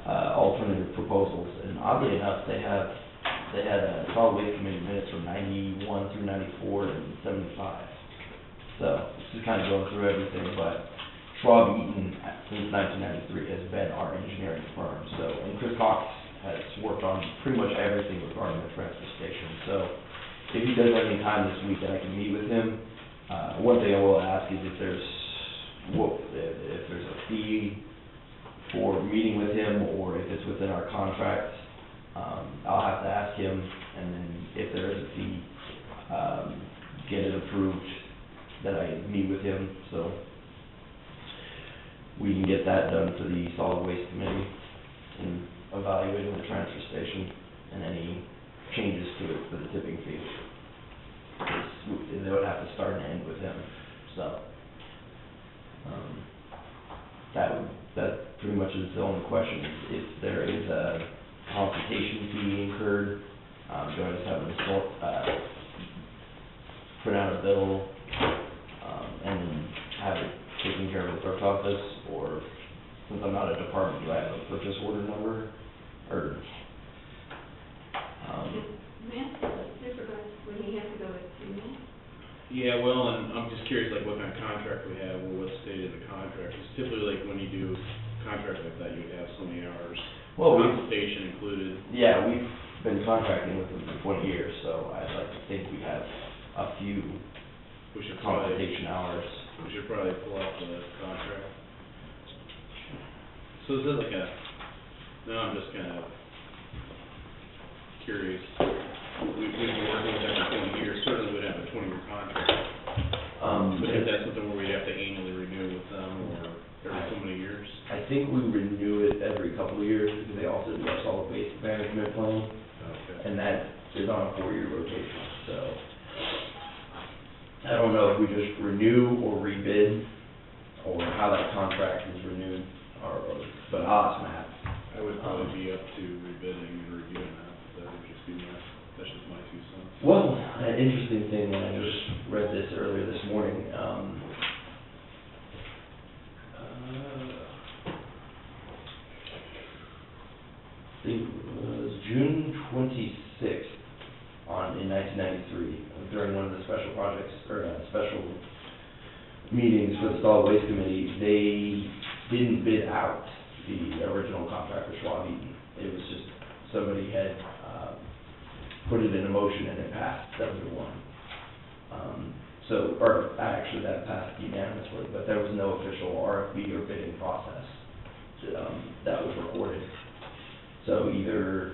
alternative proposals. And oddly enough, they had solid waste committee minutes from 91 through 94 and 75. So just kind of going through everything, but Schwab Eaton since 1993 has been our engineering firm. So, and Chris Cox has worked on pretty much everything regarding the transfer station. So if he does have any time this week that I can meet with him, one thing I will ask is if there's a fee for meeting with him, or if it's within our contract. I'll have to ask him, and then if there is a fee, get it approved that I meet with him, so we can get that done for the solid waste committee in evaluating the transfer station and any changes to it for the tipping fee. 'Cause they would have to start and end with him, so. That pretty much is the only question. If there is a consultation fee incurred, do I just have them print out a bill, and have it taken care of at the clerk's office, or since I'm not a department, do I have a purchase order number, or, When you have to go to Matt? Yeah, well, and I'm just curious, like, what kind of contract we have, or what's stated in the contract. Because typically, like, when you do a contract like that, you have so many hours. Well, consultation included. Yeah, we've been contracting with them for 20 years, so I'd like to think we have a few We should probably, consultation hours. we should probably pull out the contract. So is it like now I'm just kind of curious. We've been working with them for 20 years, certainly we'd have a 20-year contract. But is that something where we have to annually renew with them, or every so many years? I think we renew it every couple of years, because they also do our solid waste management plan, Okay. and that is on a 4-year rotation, so. I don't know if we just renew or rebid, or how that contract is renewed, but I'll ask Matt. I would probably be up to rebidding and reviewing that. That would just be that's just my 2 cents. Well, an interesting thing, when I just read this earlier this morning, I think it was June 26th in 1993, during one of the special projects, or special meetings for the solid waste committee, they didn't bid out the original contract for Schwab Eaton. It was just, somebody had put it in a motion and it passed 7-1. Actually that passed unanimously, but there was no official RFP or bidding process that was recorded. So either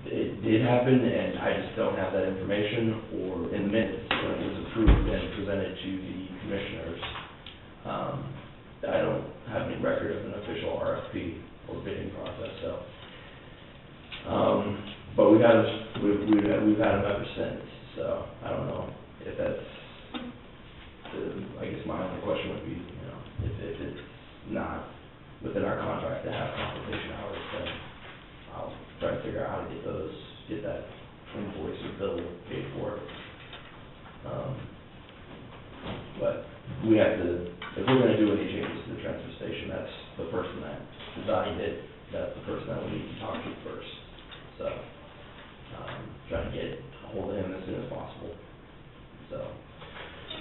it did happen and I just don't have that information, or in the minutes when it was approved and presented to the commissioners, I don't have any record of an official RFP or bidding process, so. But we've had them ever since, so I don't know if that's, I guess my only question would be, trying to figure out how to get that invoice or bill paid for. But we have to, if we're gonna do any changes to the transfer station, that's the person that designed it, that's the person that we need to talk to first. So, trying to get a hold of him as soon as possible. So,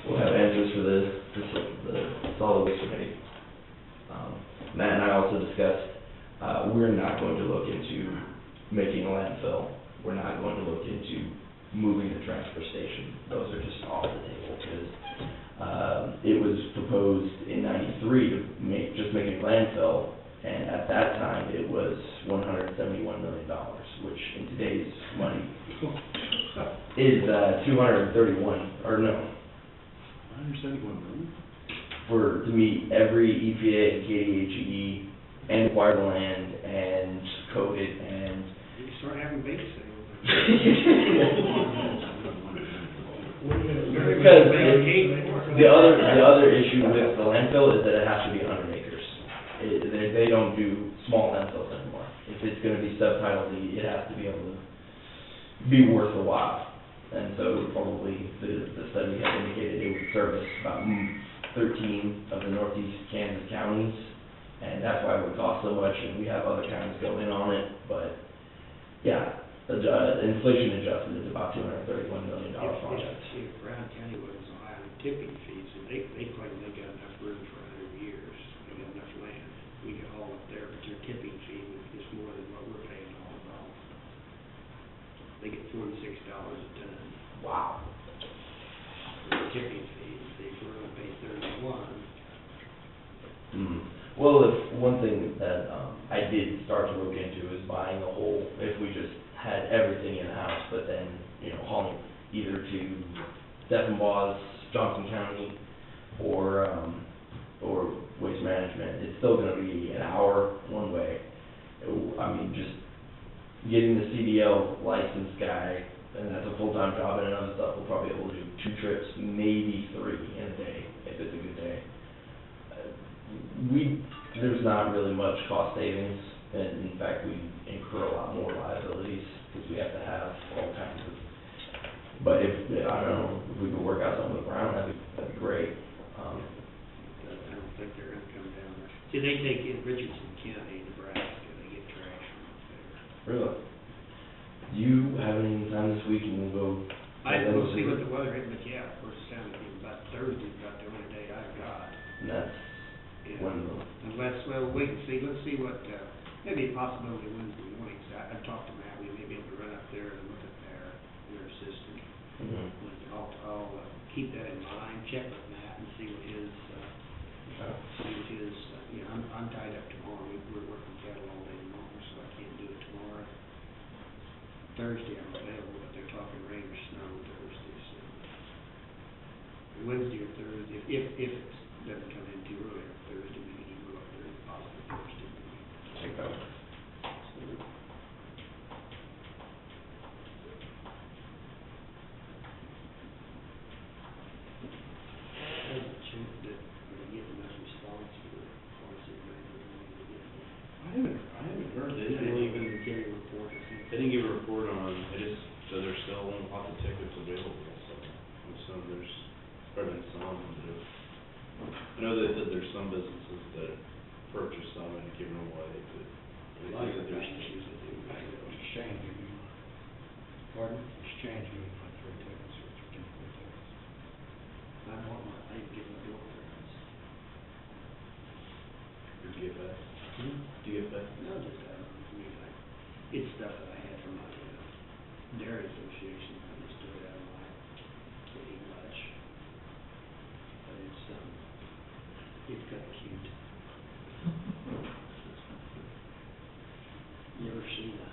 we'll have answers for the solid waste committee. Matt and I also discussed, we're not going to look into making a landfill. We're not going to look into moving the transfer station. Those are just off the table, because it was proposed in '93 to make a landfill, and at that time, it was $171 million, which in today's money is 231, or no. 171 million? To meet every EPA and KDHE, and acquire the land, and code it, and... You can start having bake sales. Because the other issue with the landfill is that it has to be 100 acres. They don't do small landfills anymore. If it's gonna be subtitled, it has to be able to be worth a while. And so probably the study had indicated it would service about 13 of the northeast Kansas counties, and that's why it would cost so much, and we have other counties go in on it, but, yeah, inflation adjusted, it's about $231 million project. If Brown County was high on tipping fees, and they claim they got enough room for 100 years, they got enough land, we could haul up there, but their tipping fee is more than what we're paying to haul it off. They get $46 a ton. Wow. For the tipping fees, if we're gonna pay 31. Well, one thing that I did start to look into is buying a whole, if we just had everything in-house, but then, hauling either to Stephenbos, Johnson County, or Waste Management. It's still gonna be an hour one way. I mean, just getting the CDL license guy, and that's a full-time job in and of itself, we'll probably be able to do 2 trips, maybe 3 in a day, if it's a good day. There's not really much cost savings, and in fact, we incur a lot more liabilities, because we have to have all kinds of, but I don't know, if we could work out something with Brown, that'd be great. I don't think they're gonna come down there. See, they take in Richardson County, Nebraska, they get trash from up there. Really? Do you have any time this week, and we'll go? We'll see what the weather is, but yeah, of course, it sounds like about Thursday, about the only day I've got. And that's when Unless, well, wait and see, let's see what, maybe a possibility Wednesday morning, so I talked to Matt, we may be able to run up there and look at their system. I'll keep that in mind, check with Matt and see what his, I'm tied up tomorrow, we're working cattle all day tomorrow, so I can't do it tomorrow. Thursday I'm available, but they're talking rain or snow Thursday, so. Wednesday or Thursday, if it doesn't come in too early, Thursday, we can go up there and possibly Thursday. I haven't heard, they didn't even give a report, they didn't give a report on, they just said there's still lots of tickets available, so, and some, there's probably been some that have, I know they said there's some businesses that purchase some and give them away, but they say that there's issues that do. Exchanging, pardon? Exchanging, like 3 tickets or 3 tickets. I didn't give my door clearance. Or do you get back? Do you get back? No, just, it's stuff that I had from my dairy association, I just threw it out of my, didn't eat much. But it's kind of cute. You ever seen a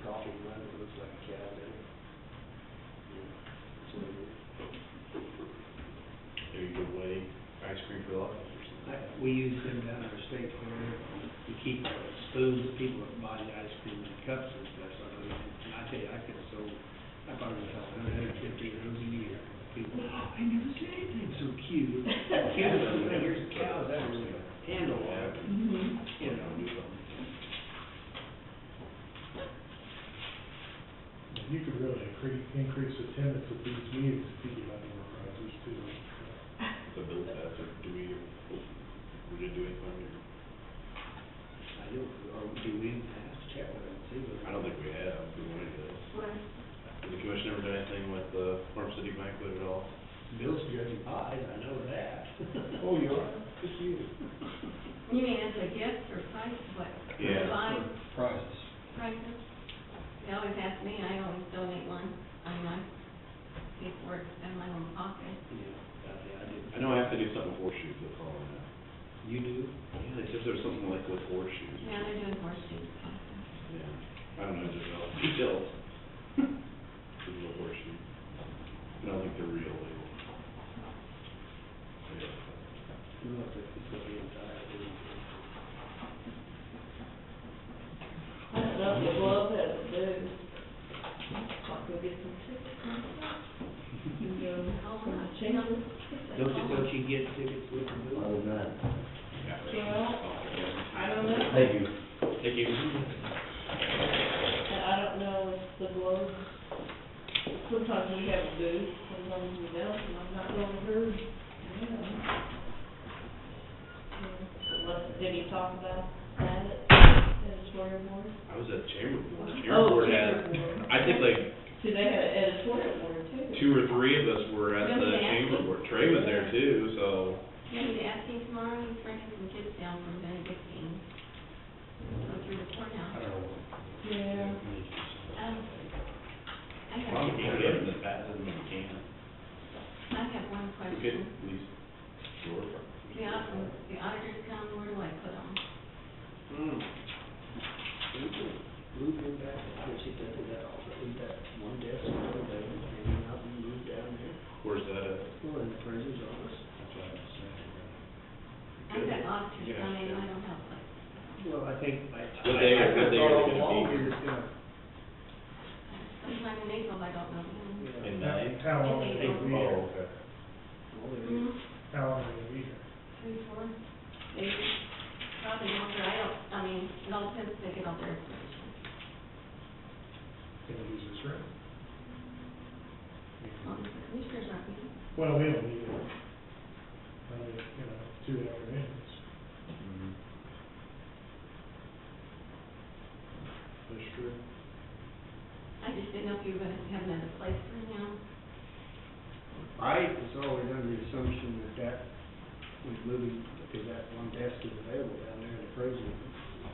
coffee run that looks like a cow belly? Yeah, that's what it is. Or you give away ice cream for life or something? We use them down at our state fair, we keep spoons, people that buy the ice cream in cups and stuff, so and I tell you, I could have sold, I probably sell 150 of those a year. People, I never seen anything so cute. Here's cows, that was a handle, you know. you could really increase attendance at these meetings if you give out more prizes too. The bill pass, or do we do anything? I don't, or do we pass check, I don't see it. I don't think we have, we wanted to. What? Has the commission ever done anything with the Farm City banquet at all? Bill's judging pies, I know that. Oh, you are? Good for you. You mean as a gift or price, what? Yeah. Buy Prizes. prices? They always ask me, I always donate one, I mean, I pay for it out of my own pocket. Yeah, I did. I know I have to do something with horseshoes, that's all I know. You do? Yeah, they said there's something like with horseshoes. Yeah, they're doing horseshoes also. Yeah, I don't know, just all details. This is a horseshoe. I don't think they're real, they will. No, I think it's gonna be entire. I don't know if the glove has a booth. I'll go get some tickets myself. You can go Oh, from the wow. chamber. Don't you get tickets with the bill? Other than that, Well, I don't know. thank you. Thank you. And I don't know if the gloves, sometimes we have a booth, sometimes we don't, and I'm not really heard, you know. Did he talk about that at his swear board? I was at chamber board, chamber Oh, board chamber had, board. I think like See, they had an editorial board too. 2 or 3 of us were at Yeah, the we asked chamber him. board, Trey was there too, so. Yeah, he's asking tomorrow, he's bringing some kids down from Benedictine. Go through the courthouse. Yeah. I have, Well, you can't get them this fast, doesn't mean you can't. I have one We could question. at least door it. The auditors come, where do I put them? Move him back, yes, he does that also, he's got one desk, one table, hanging out and move down there. Where's that at? Well, in the appraiser's office. That's what I was saying. I've got auditors Yeah. coming, I don't have like, Well, I think, What day are they gonna be here? It's gonna, sometime in April, I don't know. In May? How long will they be here? Oh, okay. well, they're- Hmm, How long will they be here? 3, 4, maybe, probably longer, I mean, it all depends if they get all their information. Can we use this room? The commissioners aren't meeting. Well, we don't need it. I mean, you know, 2 afternoons. That's true. I just didn't know if you were gonna have another place for him. I was always under the assumption that that was moving, because that one desk is available down there in the appraisal,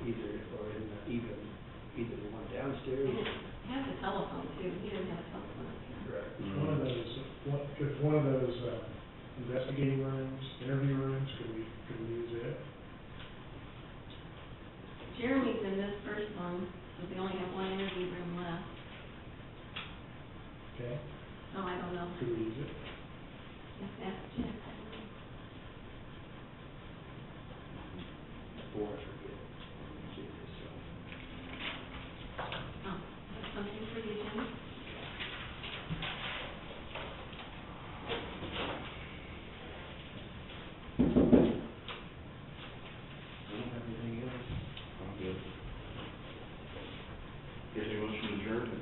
either, or in the, either the one downstairs. He has a telephone too, he doesn't have a telephone up here. Correct. If one of those, investigating rooms, interview rooms, could we use it? Jeremy's in this first one, because we only have one interview room left, Okay, so I don't know. could we use it? Just ask Jeff, I don't know. Before I forget. Get this, Oh, that's something for you, Jim. I don't have anything else. I'm good. Here's a motion to adjourn.